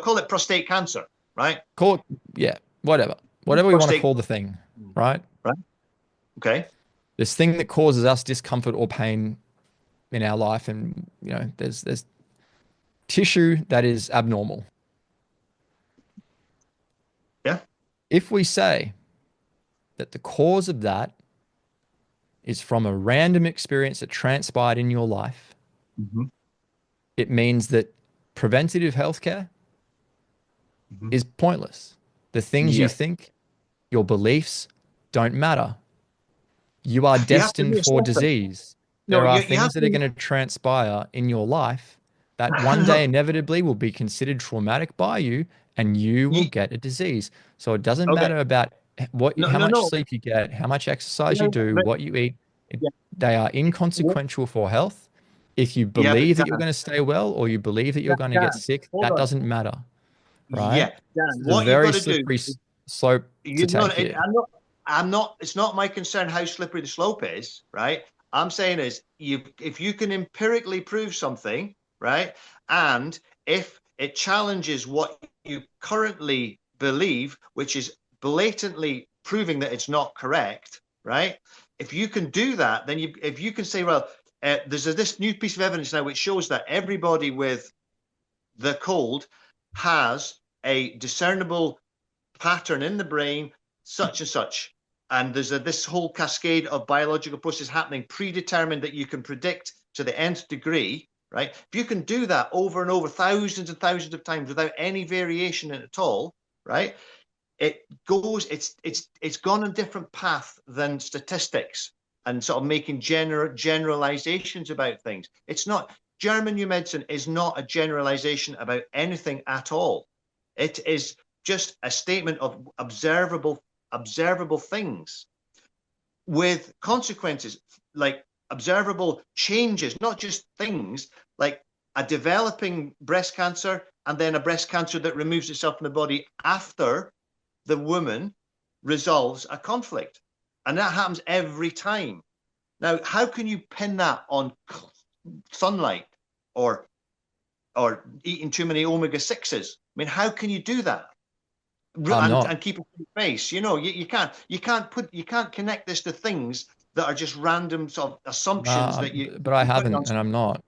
call it prostate cancer, right?
Call it, yeah, whatever we want to call the thing, right?
Right. Okay.
This thing that causes us discomfort or pain in our life, and there's tissue that is abnormal.
Yeah.
If we say that the cause of that is from a random experience that transpired in your life, it means that preventative healthcare is pointless. The things you think, your beliefs don't matter. You are destined for disease. There are things that are going to transpire in your life that one day inevitably will be considered traumatic by you, and you will get a disease. So it doesn't matter about how much sleep you get, how much exercise you do, what you eat. They are inconsequential for health. If you believe that you're going to stay well, or you believe that you're going to get sick, that doesn't matter, right?
Yeah, Dan,
it's
what
a very
you've got to
slippery
do,
slope to take here.
I'm not. It's not my concern how slippery the slope is, right? I'm saying is if you can empirically prove something, right, and if it challenges what you currently believe, which is blatantly proving that it's not correct, right? If you can do that, then if you can say, well, there's this new piece of evidence now which shows that everybody with the cold has a discernible pattern in the brain, such and such. And there's this whole cascade of biological processes happening, predetermined, that you can predict to the nth degree, right? If you can do that over and over, thousands and thousands of times without any variation at all, right? It's gone a different path than statistics and sort of making generalizations about things. It's not. German new medicine is not a generalization about anything at all. It is just a statement of observable things with consequences, like observable changes, not just things, like a developing breast cancer and then a breast cancer that removes itself from the body after the woman resolves a conflict. And that happens every time. Now, how can you pin that on sunlight or eating too many omega-6s? I mean, how can you do that? And keep a straight face? You know, you can't connect this to things that are just random sort of assumptions that you.
But I haven't, and I'm not.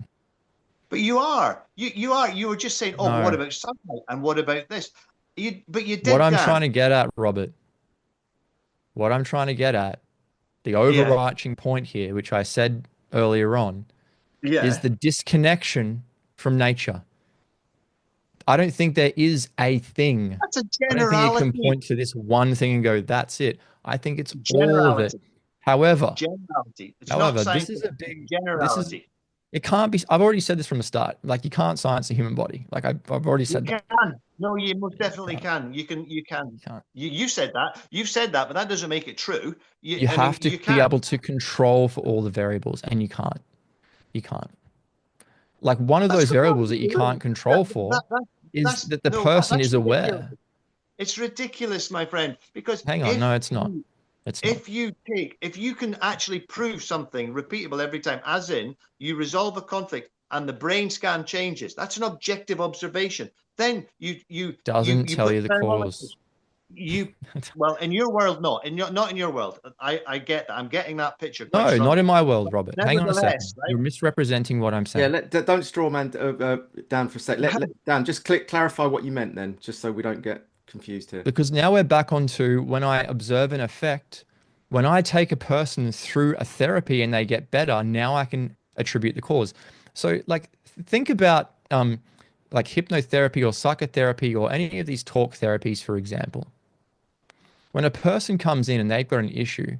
But you are. You were just saying, oh,
No.
but what about sunlight and what about this? But you did.
What I'm
Dan.
trying to get at, Robert, what I'm trying to get at, the overarching point here, which I said earlier on, is the disconnection from nature. I don't think there is a thing.
That's a
I don't think you can point to this one thing and go, that's it. I think it's all of it. However,
it's not
this is a big
generality.
It can't be. I've already said this from the start. Like, you can't science the human body. Like, I've already said that.
No, you most definitely can. You can. You said that. You've said that, but that doesn't make it true.
You have to be able to control for all the variables, and you can't. You can't. Like, one of those variables that you can't control for is that the person is aware.
It's ridiculous, my friend. Because
hang on, no, it's not.
If you can actually prove something repeatable every time, as in you resolve a conflict and the brain scan changes, that's an objective observation. Then you
doesn't tell you the cause.
Well, in your world, not in your world. I get that. I'm getting that picture.
No, not in my world, Robert. Hang on a second. Right? You're misrepresenting what I'm saying.
Yeah, don't straw man Dan for a sec. Let Dan just clarify what you meant then, just so we don't get confused here.
Because now we're back onto when I observe an effect, when I take a person through a therapy and they get better, now I can attribute the cause. So, like, think about like hypnotherapy or psychotherapy or any of these talk therapies, for example. When a person comes in and they've got an issue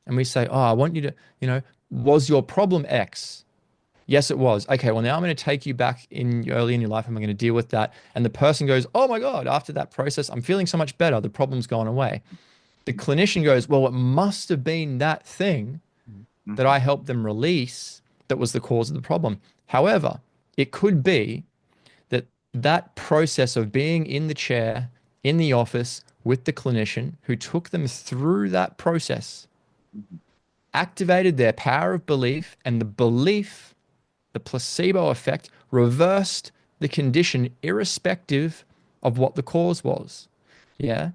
and we say, oh, I want you to, was your problem X? Yes, it was. Okay, well, now I'm going to take you back early in your life and I'm going to deal with that. And the person goes, oh my God, after that process, I'm feeling so much better. The problem's gone away. The clinician goes, well, it must have been that thing that I helped them release that was the cause of the problem. However, it could be that process of being in the chair, in the office with the clinician who took them through that process, activated their power of belief, and the belief, the placebo effect, reversed the condition irrespective of what the cause was. Yeah.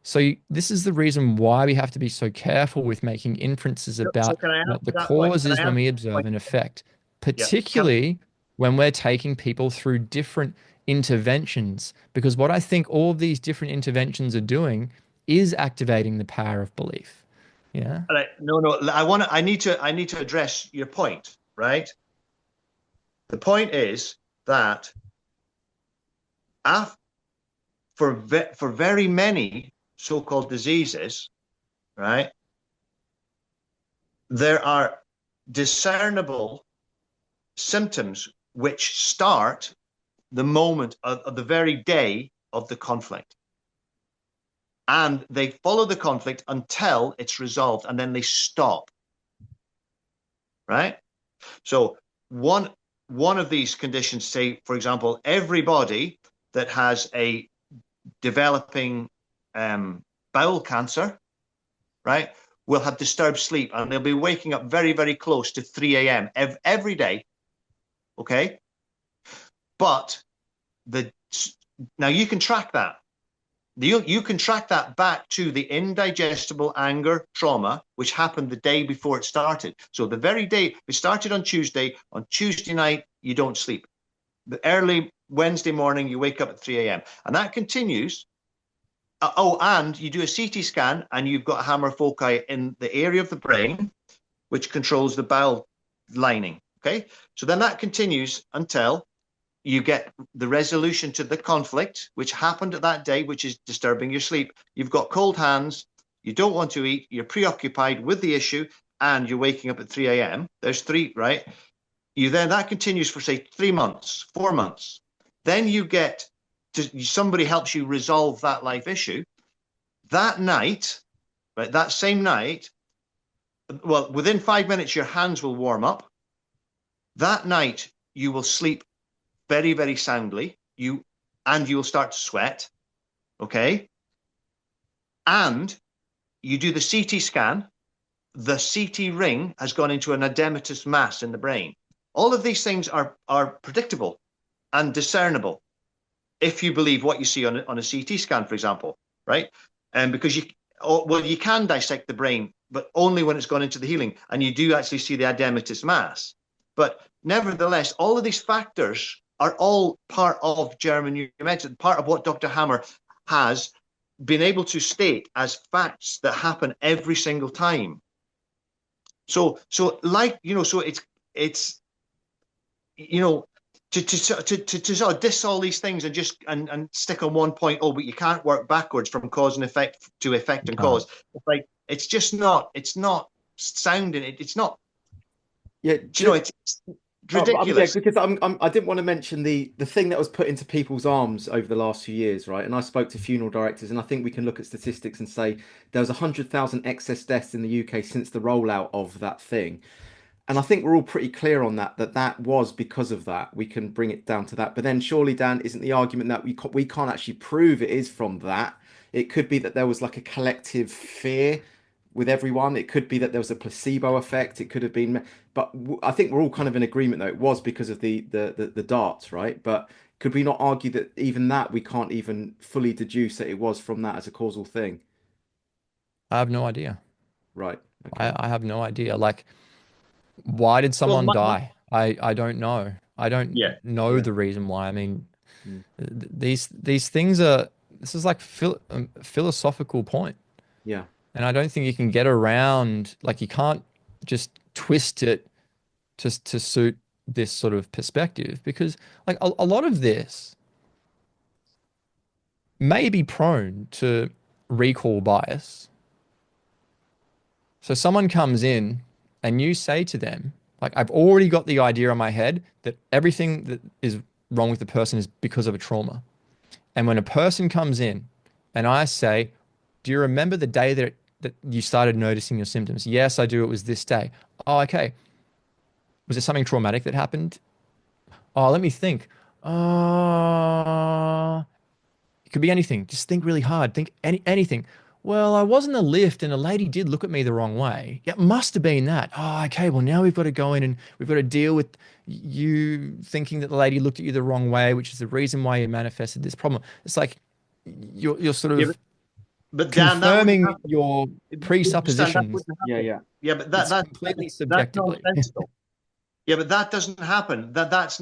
So this is the reason why we have to be so careful with making inferences about what the cause is when we observe an effect, particularly when we're taking people through different interventions, because what I think all of these different interventions are doing is activating the power of belief. Yeah.
All right. No. I need to address your point, right? The point is that for very many so-called diseases, right, there are discernible symptoms which start the moment of the very day of the conflict. And they follow the conflict until it's resolved, and then they stop. Right? So one of these conditions, say, for example, everybody that has a developing bowel cancer, right, will have disturbed sleep, and they'll be waking up very, very close to 3 a.m. every day. Okay? But now you can track that. You can track that back to the indigestible anger trauma, which happened the day before it started. So the very day it started on Tuesday night, you don't sleep. The early Wednesday morning, you wake up at 3 a.m. And that continues. And you do a CT scan and you've got a hammer foci in the area of the brain, which controls the bowel lining. Okay. So then that continues until you get the resolution to the conflict, which happened at that day, which is disturbing your sleep. You've got cold hands. You don't want to eat. You're preoccupied with the issue and you're waking up at 3 a.m. There's three, right? that continues for say 3 months, 4 months. Then you get to somebody helps you resolve that life issue. That night, right, that same night, well, within 5 minutes, your hands will warm up. That night, you will sleep very, very soundly. You will start to sweat. Okay. And you do the CT scan. The CT ring has gone into an edematous mass in the brain. All of these things are predictable and discernible if you believe what you see on a CT scan, for example, right? And because you can dissect the brain, but only when it's gone into the healing, and you do actually see the edematous mass. But nevertheless, all of these factors are all part of German medicine, part of what Dr. Hammer has been able to state as facts that happen every single time. So like, so it's to sort of diss all these things and just and stick on one point. Oh, but you can't work backwards from cause and effect to effect and cause. It's like it's not sounding. It's not.
Yeah,
it's ridiculous.
Because I didn't want to mention the thing that was put into people's arms over the last few years, right? And I spoke to funeral directors, and I think we can look at statistics and say there was 100,000 excess deaths in the UK since the rollout of that thing. And I think we're all pretty clear on that was because of that. We can bring it down to that. But then surely, Dan, isn't the argument that we can't actually prove it is from that? It could be that there was like a collective fear with everyone. It could be that there was a placebo effect. It could have been, but I think we're all kind of in agreement that it was because of the darts, right? But could we not argue that even that we can't even fully deduce that it was from that as a causal thing?
I have no idea.
Right. Okay.
I have no idea. Like, why did someone die? I don't know. I don't know the reason why. I mean, these things are. This is like a philosophical point.
Yeah.
And I don't think you can get around. Like, you can't just twist it to suit this sort of perspective, because like a lot of this may be prone to recall bias. So someone comes in and you say to them, like, I've already got the idea in my head that everything that is wrong with the person is because of a trauma. And when a person comes in and I say, do you remember the day that you started noticing your symptoms? Yes, I do. It was this day. Oh, okay. Was there something traumatic that happened? Oh, let me think. It could be anything. Just think really hard. Think anything. Well, I was in the lift and a lady did look at me the wrong way. Yeah, it must have been that. Oh, okay. Well, now we've got to go in and we've got to deal with you thinking that the lady looked at you the wrong way, which is the reason why you manifested this problem. It's like you're sort of
but Dan,
confirming your presuppositions.
Yeah.
But
that's completely subjectively.
Yeah, but that doesn't happen. That's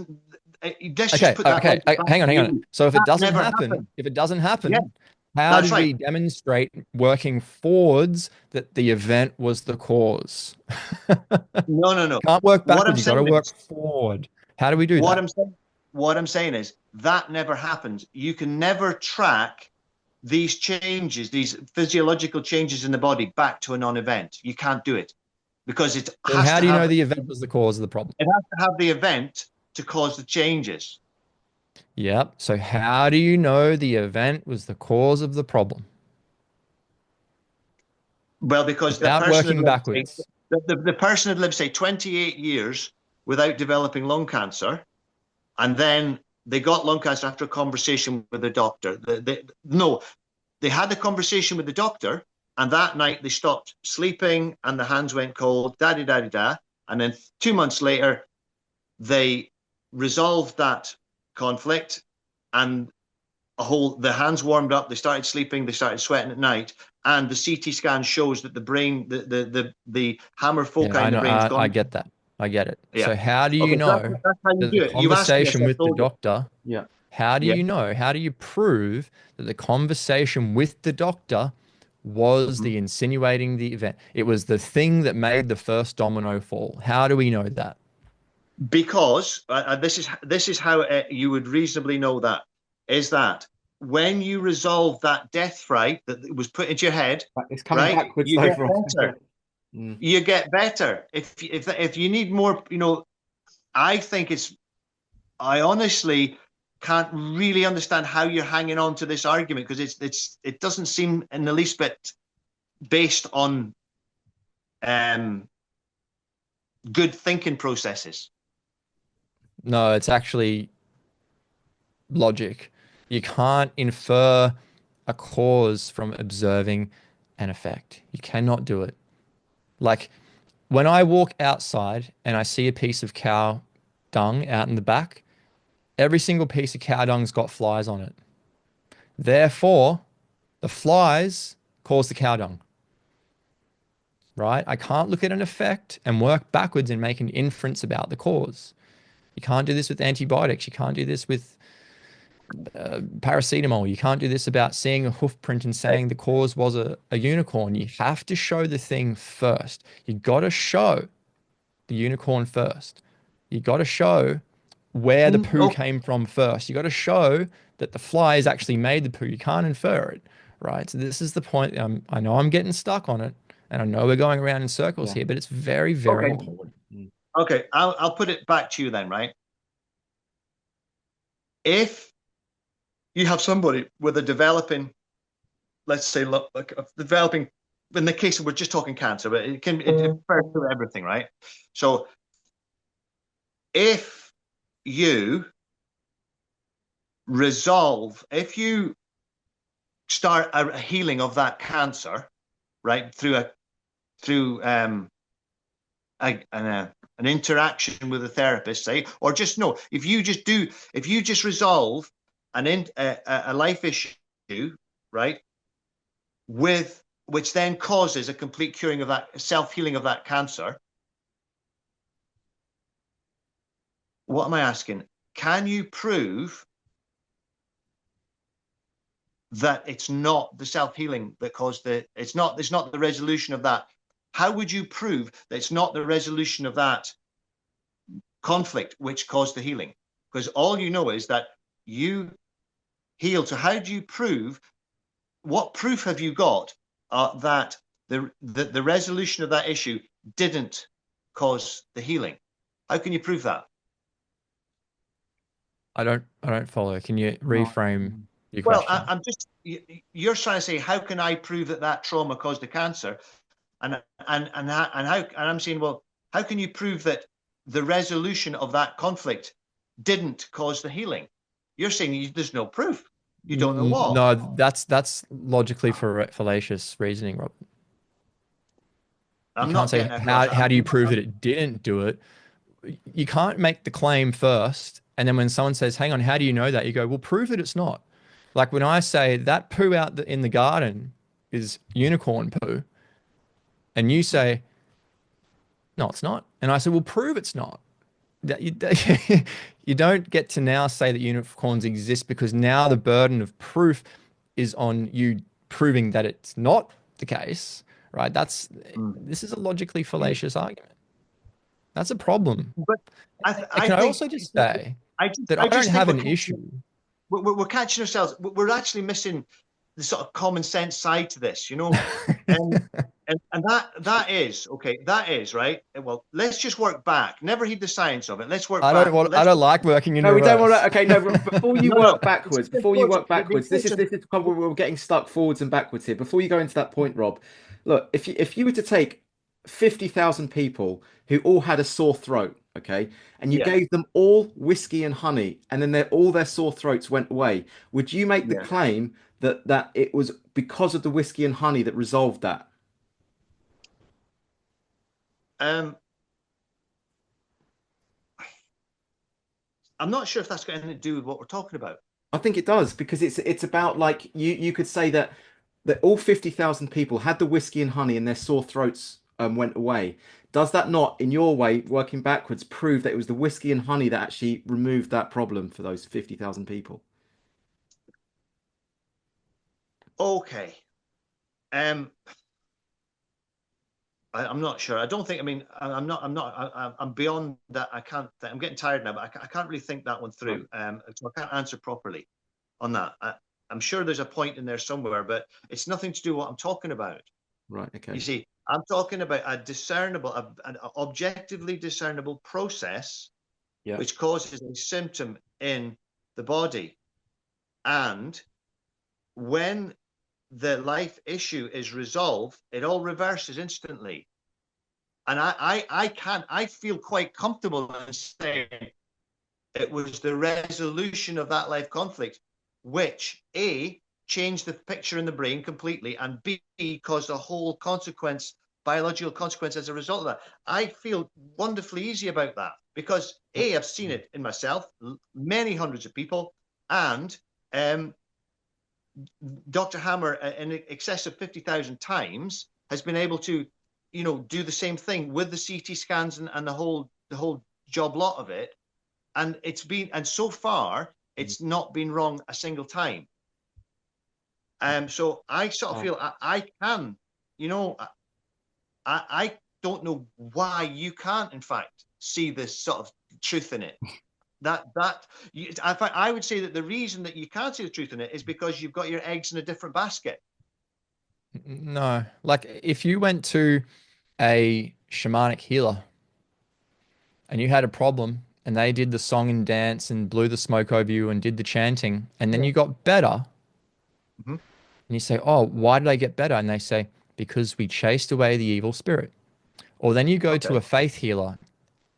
okay. Okay, hang on. So if it doesn't happen, how do we demonstrate working forwards that the event was the cause?
No.
Can't work backwards. You got to work forward. How do we do that?
What I'm saying is that never happens. You can never track these changes, these physiological changes in the body back to a non-event. You can't do it because it has to.
How do you know the event was the cause of the problem?
It has to have the event to cause the changes.
Yep. So how do you know the event was the cause of the problem?
Well, because the person had lived, say, 28 years without developing lung cancer, and then they got lung cancer after a conversation with the doctor. They had the conversation with the doctor, and that night they stopped sleeping, and the hands went cold, and then 2 months later, they resolved that conflict, and the hands warmed up, they started sleeping, they started sweating at night, and the CT scan shows that the brain, the hammer foci in the brain's gone.
I get that. I get it.
Yeah.
So how do you know
that's how you do
the
it.
conversation with the doctor?
Yeah.
How do you know? How do you prove that the conversation with the doctor was the insinuating the event? It was the thing that made the first domino fall. How do we know that?
Because this is how you would reasonably know that, is that when you resolve that death fright that was put into your head,
it's coming backwards.
You get better. You get better. If you need more, I think I honestly can't really understand how you're hanging on to this argument, because it doesn't seem in the least bit based on good thinking processes.
No, it's actually logic. You can't infer a cause from observing an effect. You cannot do it. Like when I walk outside and I see a piece of cow dung out in the back, every single piece of cow dung's got flies on it. Therefore, the flies cause the cow dung, right? I can't look at an effect and work backwards and make an inference about the cause. You can't do this with antibiotics. You can't do this with paracetamol. You can't do this about seeing a hoof print and saying the cause was a unicorn. You have to show the thing first. You got to show the unicorn first. You got to show where the poo came from first. You got to show that the flies actually made the poo. You can't infer it, right? So this is the point. I know I'm getting stuck on it, and I know we're going around in circles here, but it's very, very important.
Okay, I'll put it back to you then, right? If you have somebody with a developing, let's say, like developing, in the case of, we're just talking cancer, but it refers to everything, right? So if you start a healing of that cancer, right, through an interaction with a therapist, say, or just no, if you just resolve a life issue, right, which then causes a complete curing of that, self-healing of that cancer. What am I asking? Can you prove that it's not the self-healing that caused it's not the resolution of that? How would you prove that it's not the resolution of that conflict which caused the healing? Because all you know is that you healed. So how do you prove, what proof have you got that the resolution of that issue didn't cause the healing? How can you prove that?
I don't follow. Can you reframe your question?
Well, I'm just, you're trying to say, how can I prove that trauma caused the cancer? And I'm saying, well, how can you prove that the resolution of that conflict didn't cause the healing? You're saying there's no proof. You don't know what.
No, that's logically fallacious reasoning, Rob. You can't say how do you prove that it didn't do it? You can't make the claim first, and then when someone says, hang on, how do you know that? You go, well, prove that it's not. Like when I say that poo out in the garden is unicorn poo, and you say, no, it's not. And I say, well, prove it's not. You don't get to now say that unicorns exist, because now the burden of proof is on you proving that it's not the case, right? This is a logically fallacious argument. That's a problem. But I also just say that I don't have an issue.
We're catching ourselves. We're actually missing the sort of common sense side to this, you know. And that is okay. That is right. Well, let's just work back. Never heed the science of it. Let's work back.
I don't like working in reverse.
We don't want to. Okay, no. Before you work backwards, this is we're getting stuck forwards and backwards here. Before you go into that point, Rob, look, if you were to take 50,000 people who all had a sore throat, okay, and you gave them all whiskey and honey, and then all their sore throats went away, would you make the claim that it was because of the whiskey and honey that resolved that?
I'm not sure if that's got anything to do with what we're talking about.
I think it does, because it's about, like, you could say that all 50,000 people had the whiskey and honey and their sore throats went away. Does that not, in your way, working backwards, prove that it was the whiskey and honey that actually removed that problem for those 50,000 people?
Okay. I'm not sure. I don't think. I mean, I'm beyond that. I'm getting tired now, but I can't really think that one through. So I can't answer properly on that. I'm sure there's a point in there somewhere, but it's nothing to do with what I'm talking about.
Right. Okay.
You see, I'm talking about an objectively discernible process which causes a symptom in the body. And when the life issue is resolved, it all reverses instantly. And I feel quite comfortable in saying it was the resolution of that life conflict, which A, changed the picture in the brain completely, and B, caused a whole consequence, biological consequence as a result of that. I feel wonderfully easy about that because A, I've seen it in myself, many hundreds of people, and Dr. Hammer, in excess of 50,000 times, has been able to, do the same thing with the CT scans and the whole job lot of it. And so far, it's not been wrong a single time. So I sort of feel I can, I don't know why you can't, in fact, see this sort of truth in it. I would say that the reason that you can't see the truth in it is because you've got your eggs in a different basket.
No, like if you went to a shamanic healer and you had a problem and they did the song and dance and blew the smoke over you and did the chanting and then you got better, and you say, oh, why did I get better? And they say, because we chased away the evil spirit. Or then you go to a faith healer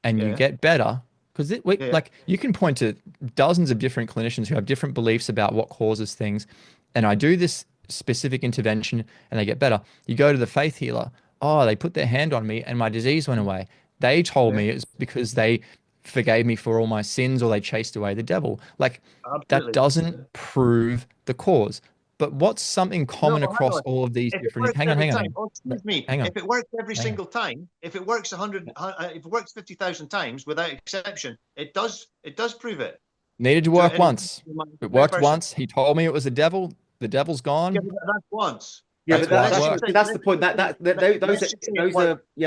and you get better. Because like you can point to dozens of different clinicians who have different beliefs about what causes things. And I do this specific intervention and they get better. You go to the faith healer. Oh, they put their hand on me and my disease went away. They told me it's because they forgave me for all my sins or they chased away the devil. Like that doesn't prove the cause. But what's something common across all of these different... Hang on.
Excuse me. If it works every single time, if it works 100, if it works 50,000 times without exception, it does prove it.
Needed to work once. It worked once. He told me it was the devil. The devil's gone.
Yeah, that's once.
Yeah, but that's the point.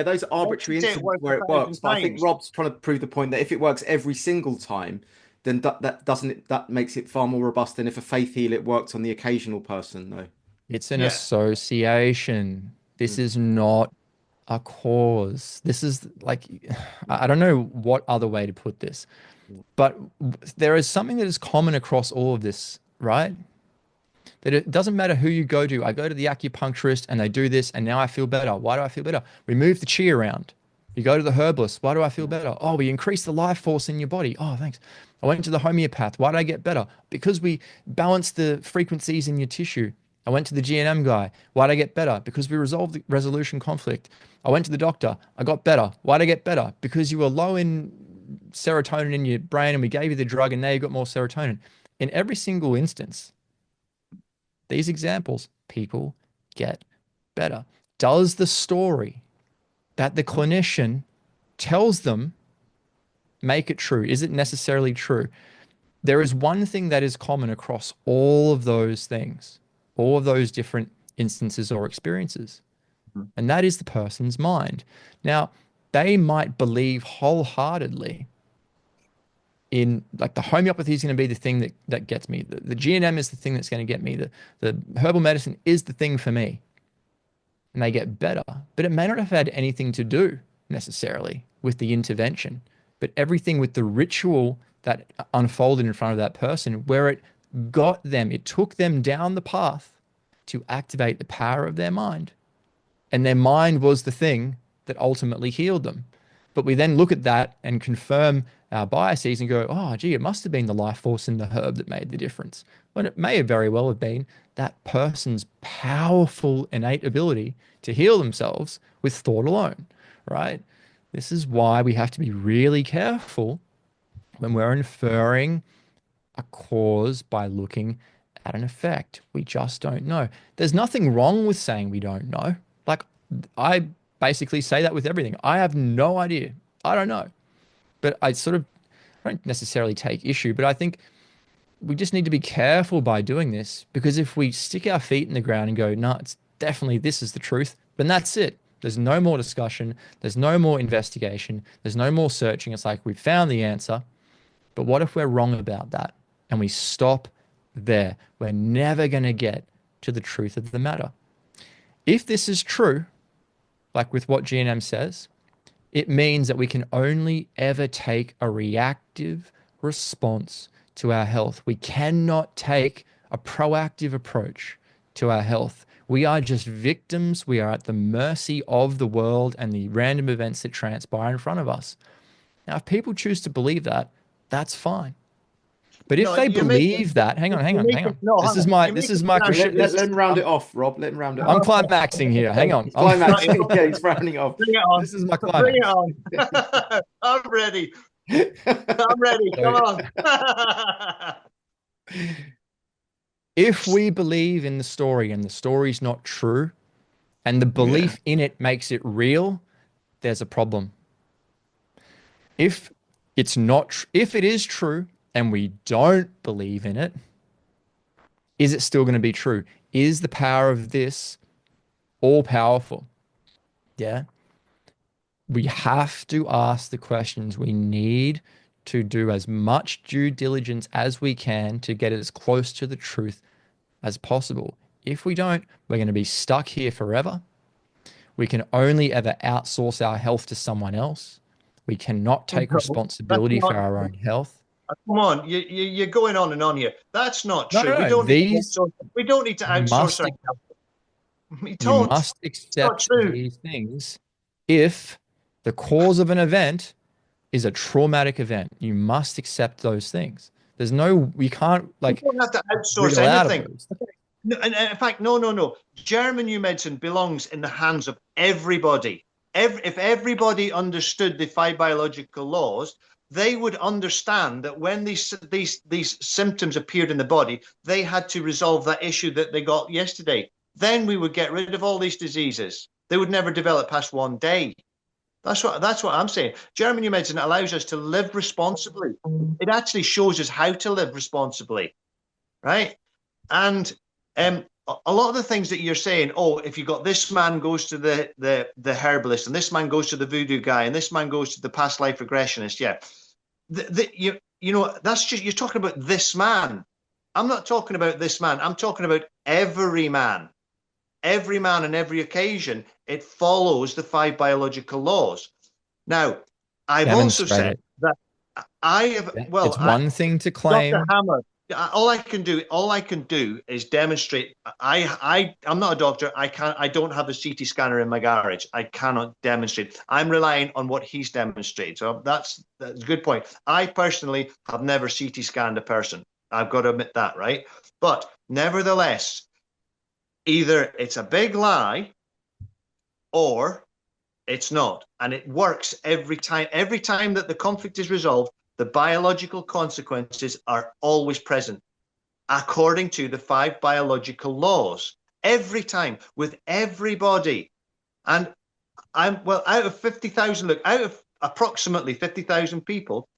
Those are arbitrary instances where it works. But I think Rob's trying to prove the point that if it works every single time, then that makes it far more robust than if a faith heal it works on the occasional person, though.
It's an association. This is not a cause. This is like, I don't know what other way to put this, but there is something that is common across all of this, right? That it doesn't matter who you go to. I go to the acupuncturist and they do this and now I feel better. Why do I feel better? We move the chi around. You go to the herbalist. Why do I feel better? Oh, we increase the life force in your body. Oh, thanks. I went to the homeopath. Why did I get better? Because we balanced the frequencies in your tissue. I went to the GNM guy. Why did I get better? Because we resolved the resolution conflict. I went to the doctor. I got better. Why did I get better? Because you were low in serotonin in your brain and we gave you the drug and now you got more serotonin. In every single instance, these examples, people get better. Does the story that the clinician tells them make it true? Is it necessarily true? There is one thing that is common across all of those things, all of those different instances or experiences, and that is the person's mind. Now, they might believe wholeheartedly in, like, the homeopathy is going to be the thing that gets me. The GNM is the thing that's going to get me. The herbal medicine is the thing for me. And they get better. But it may not have had anything to do necessarily with the intervention, but everything with the ritual that unfolded in front of that person, where it got them, it took them down the path to activate the power of their mind. And their mind was the thing that ultimately healed them. But we then look at that and confirm our biases and go, oh, gee, it must have been the life force in the herb that made the difference. When it may have very well have been that person's powerful innate ability to heal themselves with thought alone, right? This is why we have to be really careful when we're inferring a cause by looking at an effect. We just don't know. There's nothing wrong with saying we don't know. Like, I basically say that with everything. I have no idea. I don't know. But I don't necessarily take issue, but I think we just need to be careful by doing this, because if we stick our feet in the ground and go, no, it's definitely, this is the truth, then that's it. There's no more discussion. There's no more investigation. There's no more searching. It's like, we've found the answer. But what if we're wrong about that and we stop there? We're never going to get to the truth of the matter. If this is true, like with what GNM says, It means that we can only ever take a reactive response to our health. We cannot take a proactive approach to our health. We are just victims. We are at the mercy of the world and the random events that transpire in front of us. Now, if people choose to believe that, that's fine. But if
No,
they
you're making,
believe that, hang on, hang
you're
on, hang
making,
on.
no,
This
hang
is
on.
my
You're
this is
making
my
an
Let,
this
let,
is
let him round it off, Rob. Let him round it
I'm
off.
climaxing here. Hang on.
He's climaxing. Yeah, he's rounding off.
Bring it on.
This is my
Bring it
climax.
on. I'm ready. I'm ready. Come on.
If we believe in the story and the story's not true, and the belief in it makes it real, there's a problem. If it's not, if it is true and we don't believe in it, is it still going to be true? Is the power of this all powerful? Yeah. We have to ask the questions. We need to do as much due diligence as we can to get as close to the truth as possible. If we don't, we're going to be stuck here forever. We can only ever outsource our health to someone else. We cannot take responsibility for our own health.
Come on, you're going on and on here. That's not
No,
true.
no,
We
no.
don't need to
These
outsource, we don't need to
you
outsource
must
our health. We
you
don't.
must
It's not
accept
true.
these things if the cause of an event is a traumatic event. You must accept those things. There's no, we can't
We
like
don't have to outsource
wriggle out of
anything.
those.
No, and in fact, no. German new medicine belongs in the hands of everybody. If everybody understood the 5 biological laws, they would understand that when these symptoms appeared in the body, they had to resolve that issue that they got yesterday. Then we would get rid of all these diseases. They would never develop past one day. That's what I'm saying. German new medicine allows us to live responsibly. It actually shows us how to live responsibly, right? And a lot of the things that you're saying, oh, if you got this man goes to the herbalist, and this man goes to the voodoo guy, and this man goes to the past life regressionist, yeah, you know that's just, you're talking about this man. I'm not talking about this man. I'm talking about every man. Every man on every occasion, it follows the 5 biological laws. Now, I've also said that I have. Well,
it's one thing to claim.
Dr. Hammer, all I can do is demonstrate. I'm not a doctor. I don't have a CT scanner in my garage. I cannot demonstrate. I'm relying on what he's demonstrated. So that's a good point. I personally have never CT scanned a person. I've got to admit that, right? But nevertheless, either it's a big lie or it's not. And it works every time. Every time that the conflict is resolved, the biological consequences are always present according to the 5 biological laws. Every time, with everybody. And out of 50,000, look, out of approximately 50,000 people,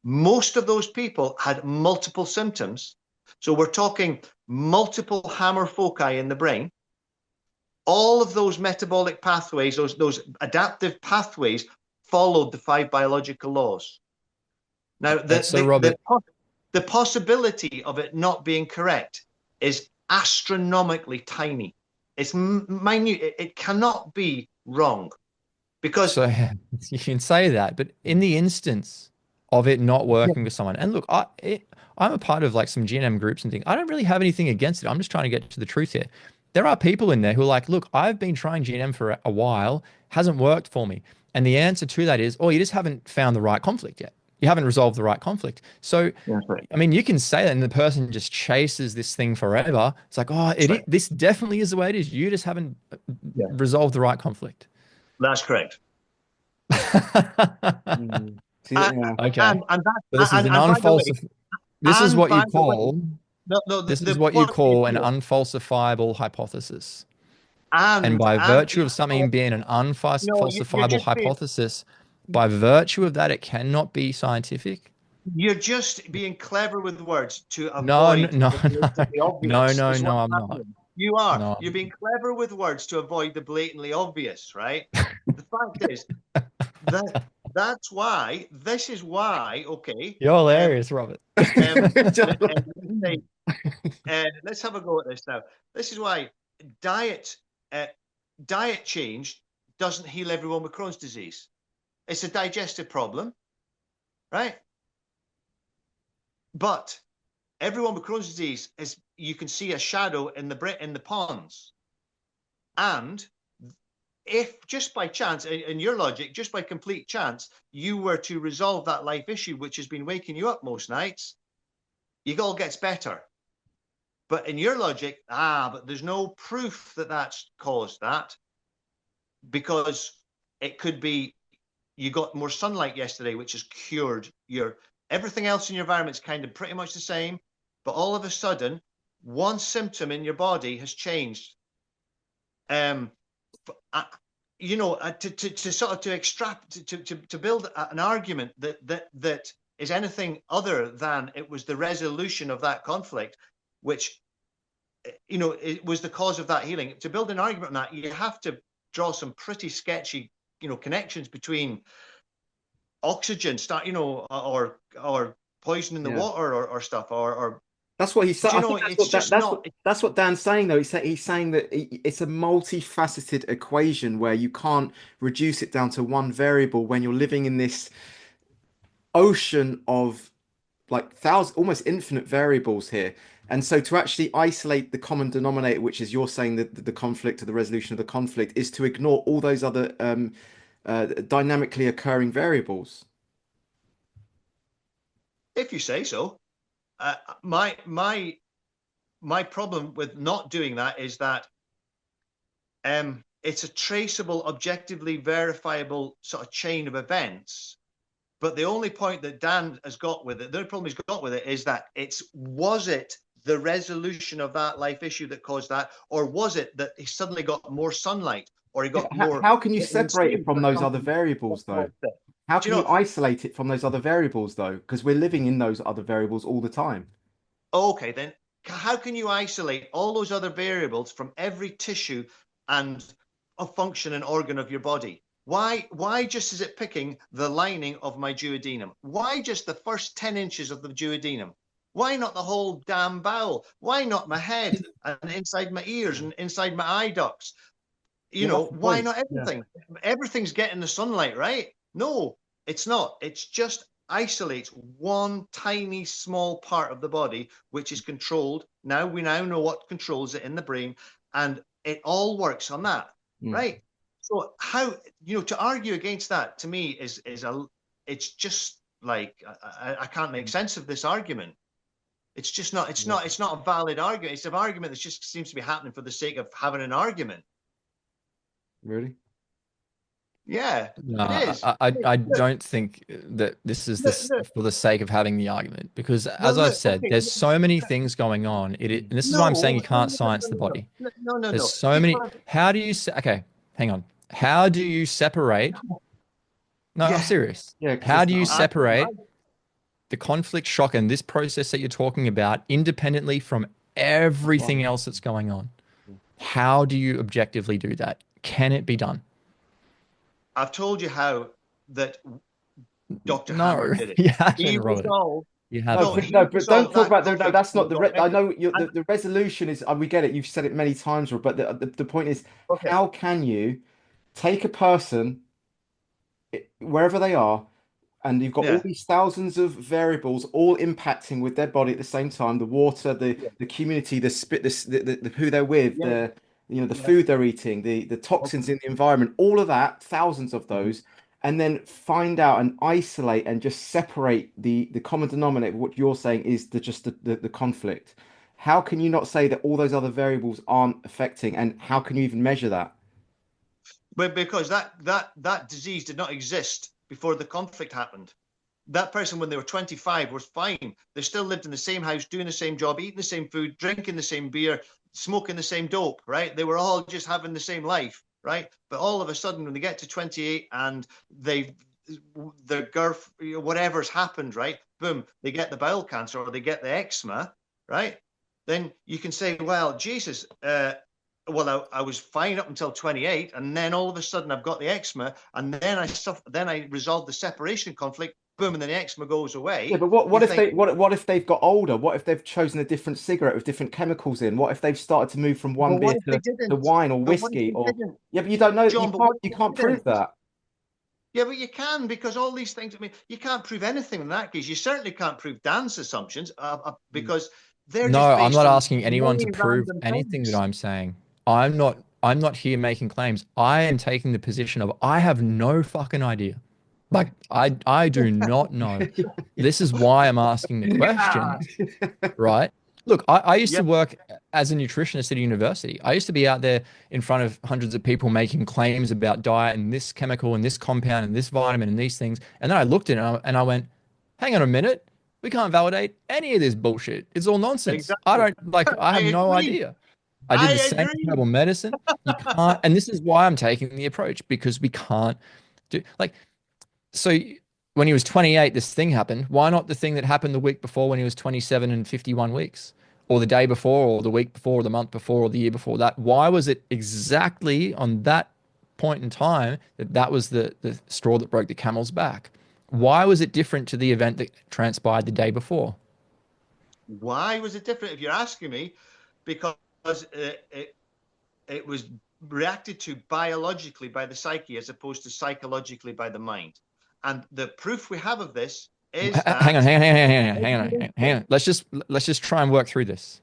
most of those people had multiple symptoms. So we're talking multiple hammer foci in the brain. All of those metabolic pathways, those adaptive pathways, followed the 5 biological laws. Now, the possibility of it not being correct is astronomically tiny. It's minute. It cannot be wrong, because
so you can say that, but in the instance of it not working with someone, and look, I'm a part of like some GNM groups and things. I don't really have anything against it. I'm just trying to get to the truth here. There are people in there who are like, look, I've been trying GNM for a while, hasn't worked for me. And the answer to that is, oh, you just haven't found the right conflict yet. You haven't resolved the right conflict. So,
right.
I mean, you can say that and the person just chases this thing forever. It's like, oh, this definitely is the way it is. You just haven't resolved the right conflict.
That's correct.
Okay. This is what you call an unfalsifiable hypothesis. And by virtue of something being an unfalsifiable hypothesis, by virtue of that, it cannot be scientific.
You're just being clever with words to avoid
No, I'm not.
You are.
No.
You're being clever with words to avoid the blatantly obvious, right? The fact is that's why. This is why. Okay.
You're hilarious, Robert.
Let's have a go at this now. This is why diet change doesn't heal everyone with Crohn's disease. It's a digestive problem, right? But everyone with Crohn's disease is, you can see a shadow in the pons. And if just by chance, in your logic, just by complete chance, you were to resolve that life issue, which has been waking you up most nights, it all gets better. But in your logic, but there's no proof that that's caused that, because it could be you got more sunlight yesterday, which has cured your everything else in your environment's kind of pretty much the same, but all of a sudden, one symptom in your body has changed. You know, to sort of to build an argument that is anything other than it was the resolution of that conflict, which, you know, it was the cause of that healing. To build an argument on that, you have to draw some pretty sketchy, you know, connections between oxygen, or poison in the water, or stuff, or
that's what he's saying.
you know,
That's what Dan's saying, though. He's saying that it's a multifaceted equation where you can't reduce it down to one variable when you're living in this ocean of like thousands, almost infinite variables here. And so to actually isolate the common denominator, which is you're saying that the conflict or the resolution of the conflict, is to ignore all those other dynamically occurring variables.
If you say so. My problem with not doing that is that it's a traceable, objectively verifiable sort of chain of events. But the only point that Dan has got with it, the only problem he's got with it, is that was it the resolution of that life issue that caused that, or was it that he suddenly got more sunlight, or he got more?
How can you separate it from those other variables, though? How can you isolate it from those other variables, though? Because we're living in those other variables all the time.
Okay, then how can you isolate all those other variables from every tissue and a function and organ of your body? Why just is it picking the lining of my duodenum? Why just the first 10 inches of the duodenum? Why not the whole damn bowel? Why not my head and inside my ears and inside my eye ducts? You know, why not everything? Yeah. Everything's getting the sunlight, right? No, it's not. It's just isolates one tiny small part of the body, which is controlled. We now know what controls it in the brain, and it all works on that, right? So how, you know, to argue against that, to me it's just like, I can't make sense of this argument. It's just not, it's not a valid argument. It's an argument that just seems to be happening for the sake of having an argument.
Really?
Yeah, it is.
I don't think that this is for the sake of having the argument, because as I've said, there's so many things going on. And this is why I'm saying you can't science the body. There's so many. How do you okay, hang on. How do you separate? No, I'm serious. How do you separate the conflict shock and this process that you're talking about independently from everything else that's going on? How do you objectively do that? Can it be done?
I've told you how that Dr. Hammer did it.
He resolved.
You have but don't talk about no. That's not the. I know the resolution is. We get it. You've said it many times, but the point is, how can you take a person wherever they are, and you've got all these thousands of variables all impacting with their body at the same time: the water, the community, the spit, the who they're with, the food they're eating, the toxins in the environment, all of that, thousands of those, and then find out and isolate and just separate the common denominator. What you're saying is just the conflict. How can you not say that all those other variables aren't affecting, and how can you even measure that?
But because that disease did not exist before the conflict happened. That person, when they were 25, was fine. They still lived in the same house, doing the same job, eating the same food, drinking the same beer, smoking the same dope, right? They were all just having the same life, right? But all of a sudden, when they get to 28 and their girth, whatever's happened, right? Boom, they get the bowel cancer or they get the eczema, right? Then you can say, well, Jesus, well, I was fine up until 28, and then all of a sudden I've got the eczema, and then I resolved the separation conflict. Boom, and then the eczema goes away.
Yeah, but what if they've got older? What if they've chosen a different cigarette with different chemicals in? What if they've started to move from one beer to wine or whiskey? Or but you don't know. John, you can't prove that.
Yeah, but you can, because all these things, I mean, you can't prove anything in that case. You certainly can't prove Dan's assumptions because they're
No,
just
I'm
based
not
on
asking anyone to
many
prove
random
anything that
things.
I'm saying. I'm not here making claims. I am taking the position of I have no fucking idea. Like I do not know. This is why I'm asking the
Yeah.
questions, right? Look, I used
Yeah.
to work as a nutritionist at a university. I used to be out there in front of hundreds of people making claims about diet and this chemical and this compound and this vitamin and these things. And then I looked at it and I went, hang on a minute. We can't validate any of this bullshit. It's all nonsense. I
Exactly.
don't like, I
I
have no
agree.
idea. I did
I
the same with
agree.
herbal medicine. You can't, and this is why I'm taking the approach because we can't do like, so when he was 28, this thing happened. Why not the thing that happened the week before when he was 27 and 51 weeks? Or the day before, or the week before, or the month before, or the year before that? Why was it exactly on that point in time that that was the straw that broke the camel's back? Why was it different to the event that transpired the day before?
Why was it different? If you're asking me, because it was reacted to biologically by the psyche as opposed to psychologically by the mind. And the proof we have of this is
Hang on,
that.
hang on, hang on, hang on, hang on, hang on. Let's just try and work through this.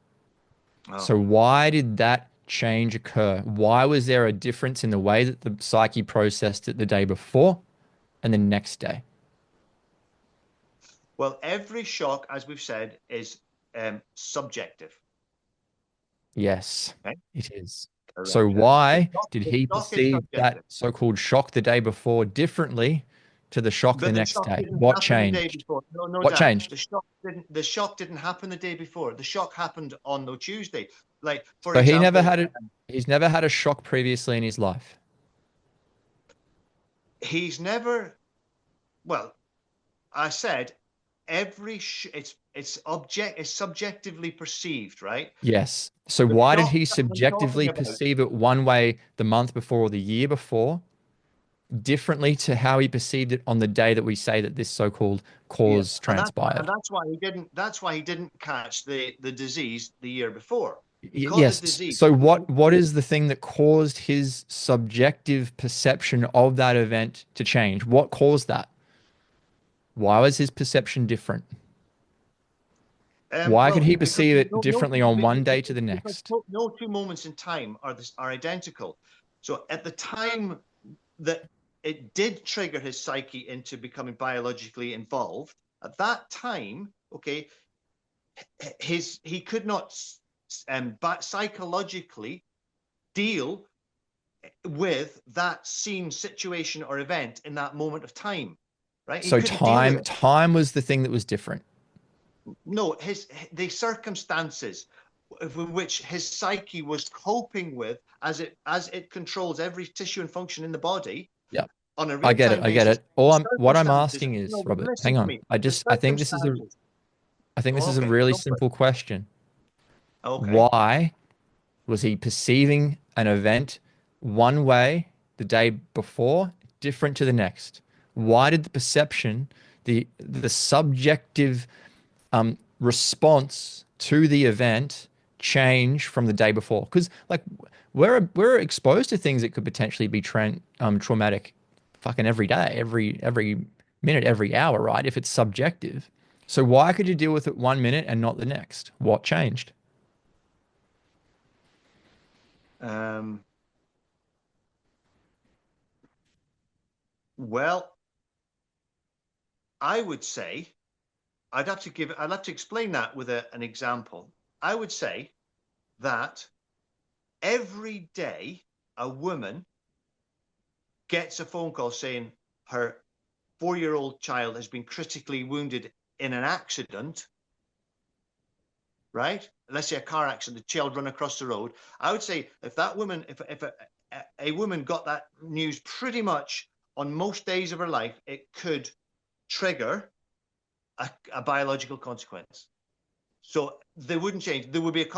Oh.
So why did that change occur? Why was there a difference in the way that the psyche processed it the day before and the next day?
Well, every shock, as we've said, is subjective.
Yes,
Okay?
it is.
Correct.
So why did
The
he
shock is
perceive that
subjective.
so-called shock the day before differently to the shock the
But the
next
shock
day?
didn't
What
happen the day
changed?
before. No, no,
What
Dan.
changed?
The shock didn't happen the day before. The shock happened on the Tuesday. Like, for
So
example,
he's never had a shock previously in his life.
he's never. Well, I said it's subjectively perceived, right?
Yes. So
The
why did
shock
he
that I'm talking
subjectively
about.
perceive it one way the month before or the year before, differently to how he perceived it on the day that we say that this so-called
Yeah,
cause
and
transpired?
that's why he didn't. That's why he didn't catch the disease the year before. He caught the
Yes.
disease.
So what is the thing that caused his subjective perception of that event to change? What caused that? Why was his perception different? Why could
Well,
he
because
perceive it
no, no,
differently on one day to the
because
next?
no two moments in time are identical. So at the time that it did trigger his psyche into becoming biologically involved, at that time, okay, he could not but psychologically deal with that scene, situation, or event in that moment of time, right? He
So
couldn't deal with it.
time was the thing that was different.
No, the circumstances in which his psyche was coping with as it controls every tissue and function in the body.
Yeah.
On a
I get it.
real-time
I get
basis.
it.
The
What I'm
circumstances.
asking is,
No,
Robert,
listen
hang
to
on.
me.
I
The
just
circumstances.
I think this is a
Okay,
really
go for it.
simple question.
Okay.
Why was he perceiving an event one way the day before, different to the next? Why did the perception, the subjective response to the event change from the day before? Because like we're exposed to things that could potentially be traumatic, fucking every day, every minute, every hour, right? If it's subjective. So why could you deal with it 1 minute and not the next? What changed?
Well, I would say I'd have to explain that with an example. I would say that every day a woman gets a phone call saying her 4-year-old child has been critically wounded in an accident, right? Let's say a car accident, the child run across the road. I would say if that woman, if a woman got that news pretty much on most days of her life, it could trigger a biological consequence. So they wouldn't change. There would be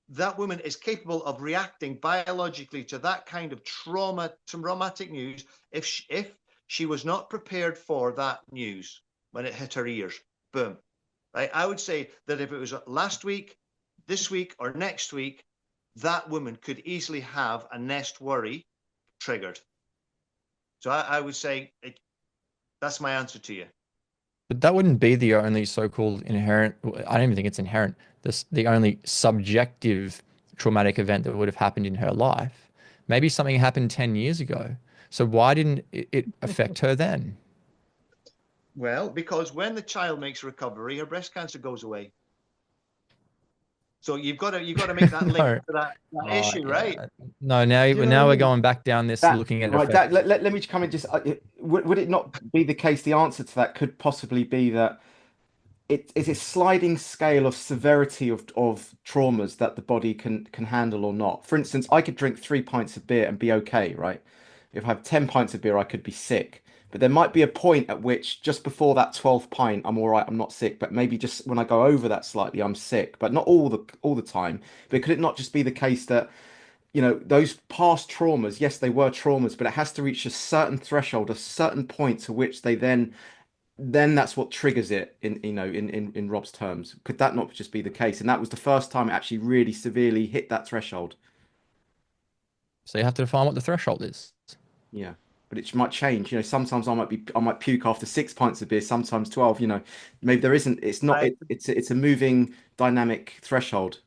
that woman is capable of reacting biologically to that kind of traumatic news if she was not prepared for that news when it hit her ears. Boom. Right? I would say that if it was last week, this week, or next week, that woman could easily have a nest worry triggered. So I would say that's my answer to you.
But that wouldn't be the only so-called inherent, I don't even think it's inherent, the only subjective traumatic event that would have happened in her life. Maybe something happened 10 years ago. So why didn't it affect her then?
Well, because when the child makes recovery, her breast cancer goes away. So you've got to make that link
No.
to that issue,
Yeah.
right?
No, now
Do you know what I
we're
mean?
going back down this
That
looking at
right,
effect.
let me just come in. Just would it not be the case? The answer to that could possibly be that it is a sliding scale of severity of traumas that the body can handle or not. For instance, I could drink 3 pints of beer and be okay, right? If I have 10 pints of beer, I could be sick. But there might be a point at which just before that 12th pint, I'm all right, I'm not sick. But maybe just when I go over that slightly, I'm sick. But not all the time. But could it not just be the case that those past traumas, yes, they were traumas, but it has to reach a certain threshold, a certain point to which they then that's what triggers it in Rob's terms. Could that not just be the case? And that was the first time it actually really severely hit that threshold.
So you have to define what the threshold is.
Yeah. But it might change. Sometimes I might puke after 6 pints of beer, sometimes 12, maybe there isn't, it's not, it's a moving dynamic threshold.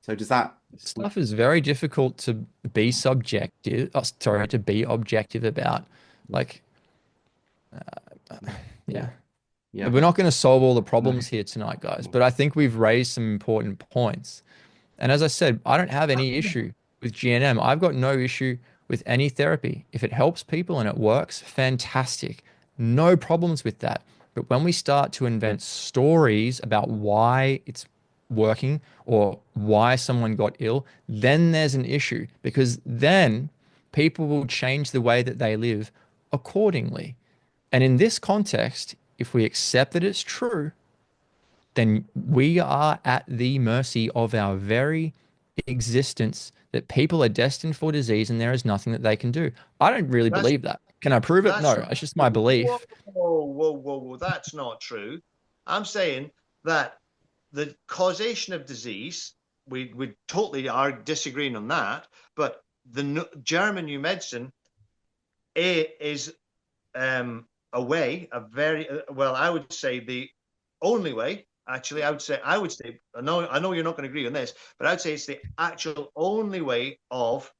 So does that
Stuff is very difficult to be subjective, to be objective about. Like, yeah.
Yeah.
We're not going to solve all the problems here tonight, guys, but I think we've raised some important points. And as I said, I don't have any issue with GNM. I've got no issue with any therapy. If it helps people and it works, fantastic. No problems with that. But when we start to invent stories about why it's working or why someone got ill, then there's an issue, because then people will change the way that they live accordingly. And in this context, if we accept that it's true, then we are at the mercy of our very existence, that people are destined for disease and there is nothing that they can do. I don't really believe that. Can I prove it? No, it's just my belief.
Whoa. That's not true. I'm saying that the causation of disease, we totally are disagreeing on that, but the German new medicine is a way, a very well, I would say the only way. Actually, I would say, I know you're not going to agree on this, but I would say it's the actual only way of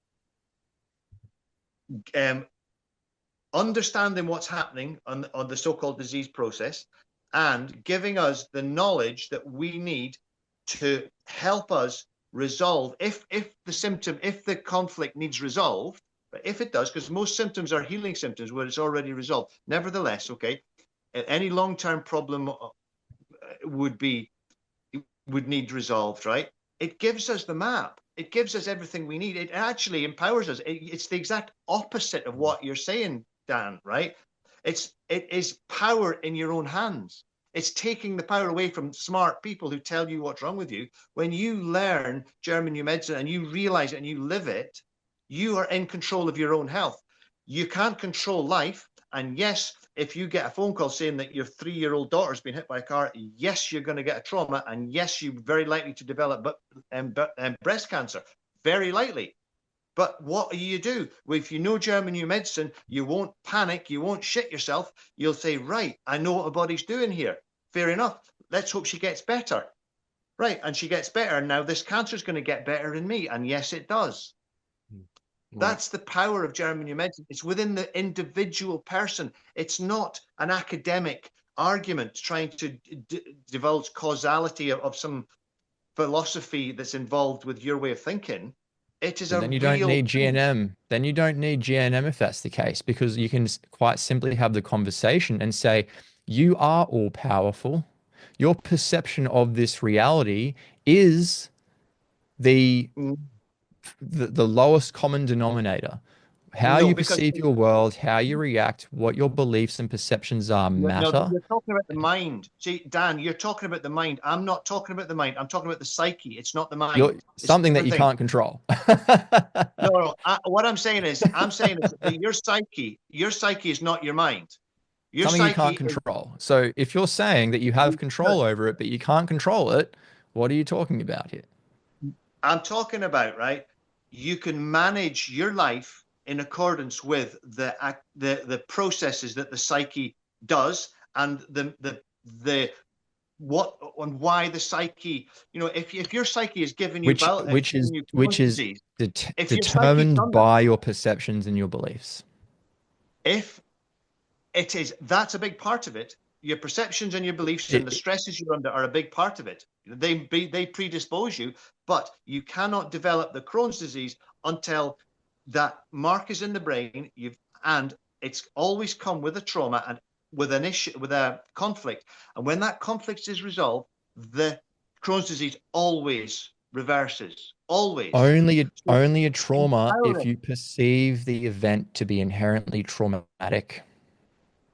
understanding what's happening on the so-called disease process and giving us the knowledge that we need to help us resolve if the conflict needs resolved. But if it does, because most symptoms are healing symptoms where it's already resolved. Nevertheless, okay, any long-term problem would need resolved, right? It gives us the map. It gives us everything we need. It actually empowers us. It's the exact opposite of what you're saying, Dan, right? It is power in your own hands. It's taking the power away from smart people who tell you what's wrong with you. When you learn German new medicine and you realize it and you live it, you are in control of your own health. You can't control life. And yes, if you get a phone call saying that your 3-year-old daughter's been hit by a car, yes, you're going to get a trauma. And yes, you're very likely to develop breast cancer, very likely. But what do you do? Well, if you know German new medicine, you won't panic. You won't shit yourself. You'll say, right, I know what my body's doing here. Fair enough. Let's hope she gets better. Right. And she gets better. Now this cancer is going to get better in me. And yes, it does. Right. That's the power of German new medicine. It's within the individual person. It's not an academic argument trying to divulge causality of some philosophy that's involved with your way of thinking. It is
then you don't need GNM. Then you don't need GNM if that's the case, because you can quite simply have the conversation and say, you are all powerful. Your perception of this reality is the lowest common denominator. How you perceive your world, how you react, what your beliefs and perceptions are matter.
No, you're talking about the mind. See, Dan, you're talking about the mind. I'm not talking about the mind. I'm talking about the psyche. It's not the mind.
Something that you can't control.
No. What I'm saying is that your psyche is not your mind.
Something you can't control. So if you're saying that you have control over it, but you can't control it, what are you talking about here?
I'm talking about, right? you can manage your life in accordance with the processes that the psyche does, and the what and why the psyche, you know, if your psyche is giving you
which is
disease, if your psyche's
determined
done that,
by your perceptions and your beliefs.
if it is, that's a big part of it. Your perceptions and your beliefs and the stresses you're under are a big part of it. They predispose you, but you cannot develop the Crohn's disease until that mark is in the brain. And it's always come with a trauma and with an issue, with a conflict. And when that conflict is resolved, the Crohn's disease always reverses. Always.
Only a trauma if you perceive the event to be inherently traumatic.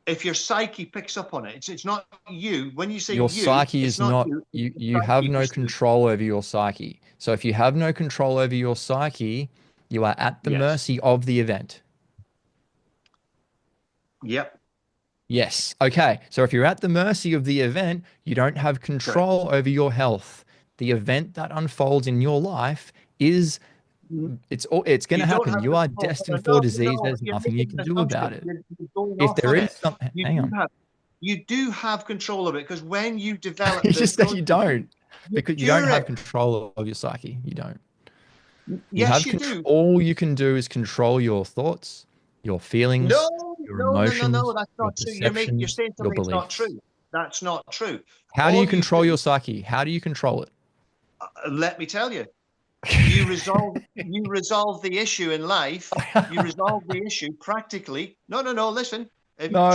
If your psyche picks up on it, it's not you. When you say
your psyche is not you have no control over your psyche. So if you have no control over your psyche, you are at the mercy of the event.
Yep.
Yes. Okay. So if you're at the mercy of the event, you don't have control over your health. The event that unfolds in your life is it's going to happen. You are destined for disease. There's nothing you can do about it. If there is something, hang on.
You do have control of it, because when you develop,
you just said you don't, because you don't have control of your psyche. You don't.
Yes, you do.
All you can do is control your thoughts, your feelings, your emotions.
No, that's not true. You're saying something's not true. That's not true.
How do you control your psyche? How do you control it?
Let me tell you. You resolve the issue in life. You resolve the issue practically. No. Listen.
No.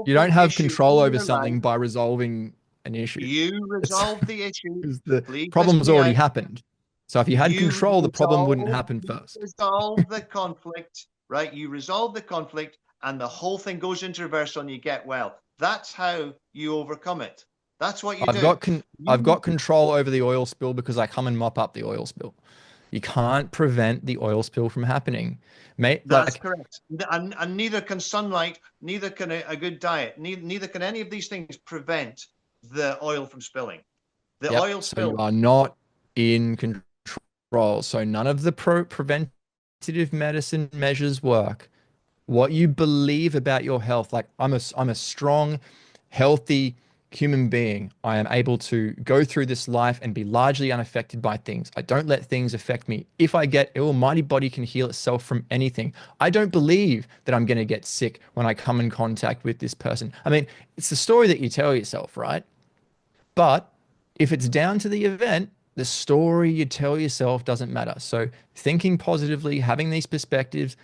You don't have control over something by resolving an issue.
You resolve the issue.
The problem's already happened. So if you had control, the problem wouldn't happen first.
Resolve the conflict, right? You resolve the conflict, and the whole thing goes into reverse, and you get well. That's how you overcome it. That's what you do.
I've got control over the oil spill because I come and mop up the oil spill. You can't prevent the oil spill from happening.
That's correct. And neither can sunlight, neither can a good diet, neither can any of these things prevent the oil from spilling. The oil spill.
So you are not in control. So none of the preventative medicine measures work. What you believe about your health, like I'm a strong, healthy human being. I am able to go through this life and be largely unaffected by things. I don't let things affect me. If I get ill, my body can heal itself from anything. I don't believe that I'm going to get sick when I come in contact with this person. I mean, it's the story that you tell yourself, right? But if it's down to the event, the story you tell yourself doesn't matter. So thinking positively, having these perspectives,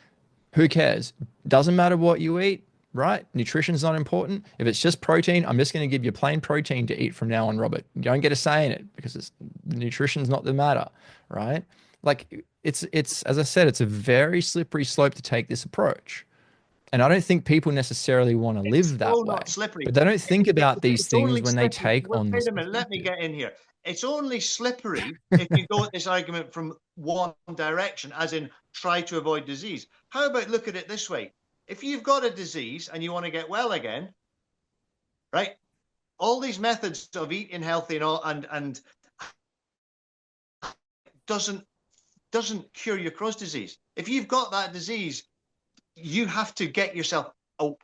who cares? Doesn't matter what you eat. Right? Nutrition's not important. If it's just protein, I'm just going to give you plain protein to eat from now on, Robert. You don't get a say in it because nutrition's not the matter, right? Like it's as I said, it's a very slippery slope to take this approach. And I don't think people necessarily want to live that way.
Not slippery.
But they don't think about these things when they take on this.
Wait a minute, let me get in here. It's only slippery if you go at this argument from one direction, as in try to avoid disease. How about look at it this way? If you've got a disease and you want to get well again, right? All these methods of eating healthy and all and doesn't cure your Crohn's disease. If you've got that disease, you have to get yourself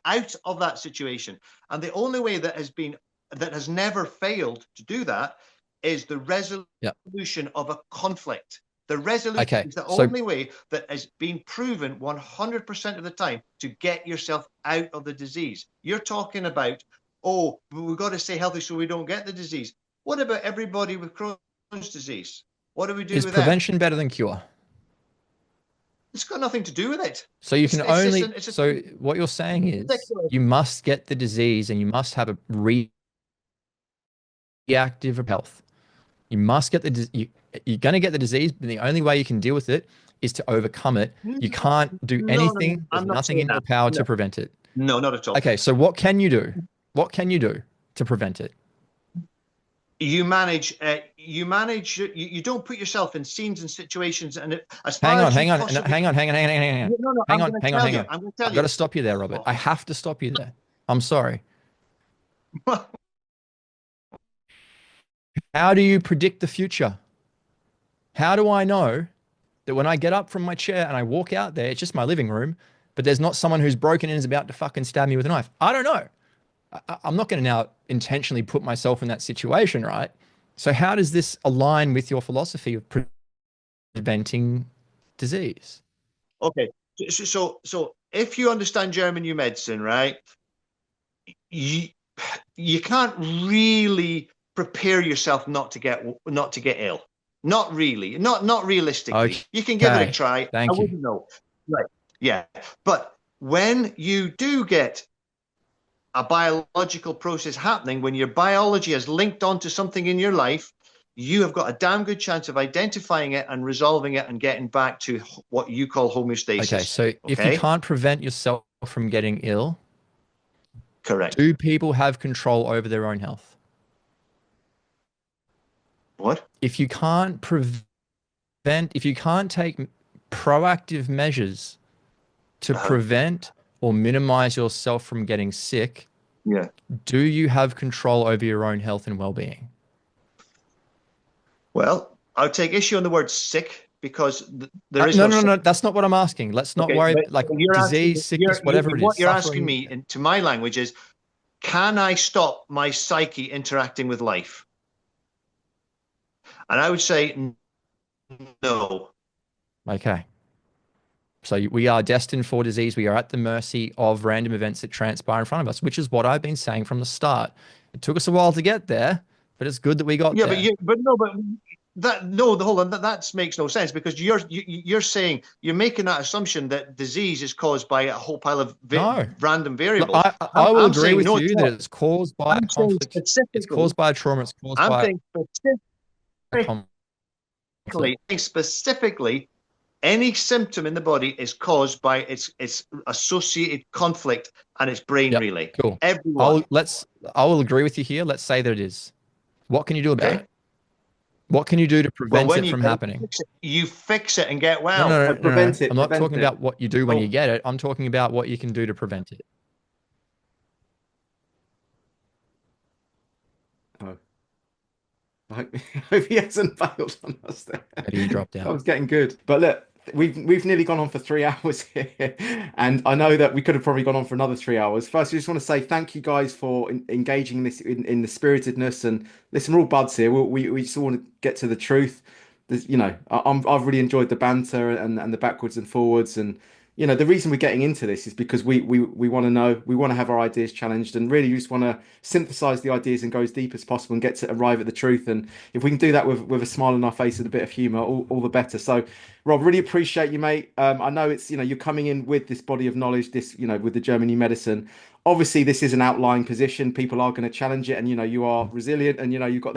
out of that situation. And the only way that has never failed to do that is the resolution of a conflict. The resolution is the only way that has been proven 100% of the time to get yourself out of the disease. You're talking about, we've got to stay healthy so we don't get the disease. What about everybody with Crohn's disease? What do we do with that?
Is prevention better than cure?
It's got nothing to do with it.
So you can so what you're saying is you must get the disease and you must have a reactive health. You must get you're going to get the disease, but the only way you can deal with it is to overcome it. You can't do anything. There's nothing in your power to prevent it.
No, not at all.
Okay, so what can you do? What can you do to prevent it?
You manage. You don't put yourself in scenes and situations. And
hang on. I'm going to tell you. I've got to stop you there, Robert. I have to stop you there. I'm sorry. How do you predict the future? How do I know that when I get up from my chair and I walk out there, it's just my living room, but there's not someone who's broken in and is about to fucking stab me with a knife? I don't know. I'm not going to now intentionally put myself in that situation, right? So how does this align with your philosophy of preventing disease?
Okay. So if you understand German new medicine, right, you can't really prepare yourself not to get ill. Not really. Not realistically.
Okay.
You can give it a try. I
Thank you.
wouldn't know. Right. Yeah. But when you do get a biological process happening, when your biology is linked onto something in your life, you have got a damn good chance of identifying it and resolving it and getting back to what you call homeostasis.
Okay, so if you can't prevent yourself from getting ill,
correct.
Do people have control over their own health?
What?
If you can't if you can't take proactive measures to prevent or minimize yourself from getting sick,
yeah,
do you have control over your own health and well-being?
Well, I'll take issue on the word sick because there is
no, that's not what I'm asking. Let's not worry, like disease, sickness, whatever it is.
What you're asking me, into my language, is can I stop my psyche interacting with life? And I would say no.
Okay. So we are destined for disease. We are at the mercy of random events that transpire in front of us, which is what I've been saying from the start. It took us a while to get there, but it's good that we got there.
Hold on. That makes no sense because you're saying you're making that assumption that disease is caused by a whole pile of random variables.
I will agree with you that it's caused by a conflict. It's caused by a trauma. It's caused by
specifically, any symptom in the body is caused by its associated conflict and its brain relay.
Cool.
Everyone.
I will agree with you here. Let's say that it is. What can you do about it? What can you do to prevent it from happening?
You fix it and get well.
No. I'm not talking about what you do when you get it. I'm talking about what you can do to prevent it.
Oh. I hope he hasn't failed on us there.
Maybe he dropped out.
I was getting good. But look, we've nearly gone on for 3 hours here. And I know that we could have probably gone on for another 3 hours. First, I just want to say thank you guys for engaging in this in the spiritedness. And listen, we're all buds here. We just want to get to the truth. There's, I've really enjoyed the banter and the backwards and forwards. And the reason we're getting into this is because we want to know, we want to have our ideas challenged, and really just want to synthesize the ideas and go as deep as possible and get to arrive at the truth. And if we can do that with a smile on our face and a bit of humor, all the better. So Rob, really appreciate you, mate. I know it's, you're coming in with this body of knowledge, with the German new medicine. Obviously, this is an outlying position. People are going to challenge it, and you are resilient, and you've got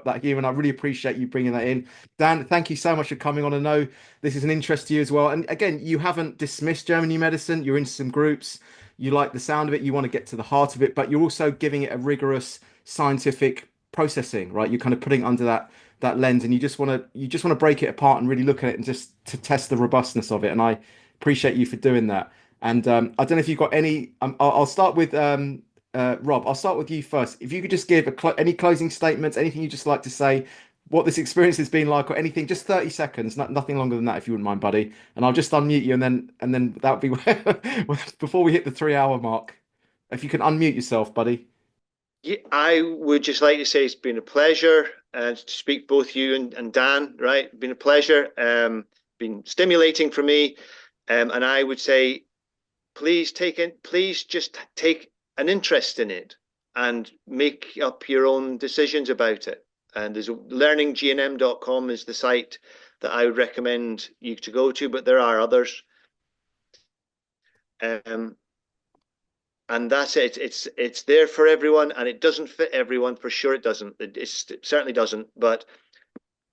that humor. And I really appreciate you bringing that in, Dan. Thank you so much for coming on. I know this is an interest to you as well. And again, you haven't dismissed German new medicine. You're in some groups. You like the sound of it. You want to get to the heart of it, but you're also giving it a rigorous scientific processing, right? You're kind of putting it under that lens, and you just want to break it apart and really look at it and just to test the robustness of it. And I appreciate you for doing that. And I don't know if you've got any. I'll start with Rob. I'll start with you first. If you could just give any closing statements, anything you just like to say, what this experience has been like, or anything, just 30 seconds, nothing longer than that, if you wouldn't mind, buddy. And I'll just unmute you, and then that would be before we hit the 3-hour mark. If you can unmute yourself, buddy.
Yeah, I would just like to say it's been a pleasure to speak both you and Dan. Right, been a pleasure. Been stimulating for me, and I would say, please just take an interest in it and make up your own decisions about it. And there's learninggnm.com is the site that I would recommend you to go to, but there are others. And that's it. It's there for everyone, and it doesn't fit everyone, for sure. It doesn't. It certainly doesn't. But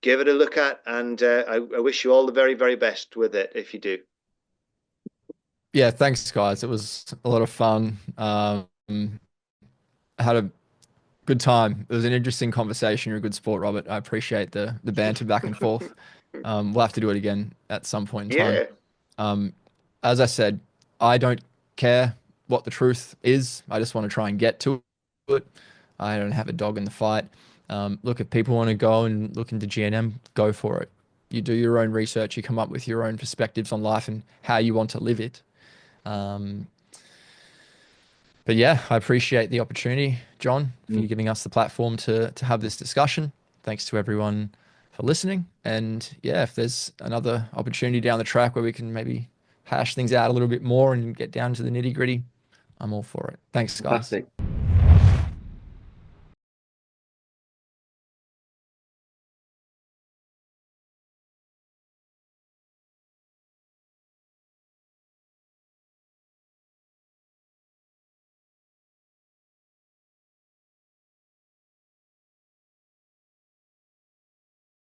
give it a look at, and I wish you all the very, very best with it if you do.
Yeah, thanks, guys. It was a lot of fun. I had a good time. It was an interesting conversation. You're a good sport, Robert. I appreciate the banter back and forth. We'll have to do it again at some point in time. As I said, I don't care what the truth is. I just want to try and get to it. I don't have a dog in the fight. Look, if people want to go and look into GNM, go for it. you do your own research, you come up with your own perspectives on life and how you want to live it. But yeah, I appreciate the opportunity, John, for you giving us the platform to have this discussion. Thanks to everyone for listening. And yeah, if there's another opportunity down the track where we can maybe hash things out a little bit more and get down to the nitty gritty, I'm all for it. Thanks, guys.
Fantastic.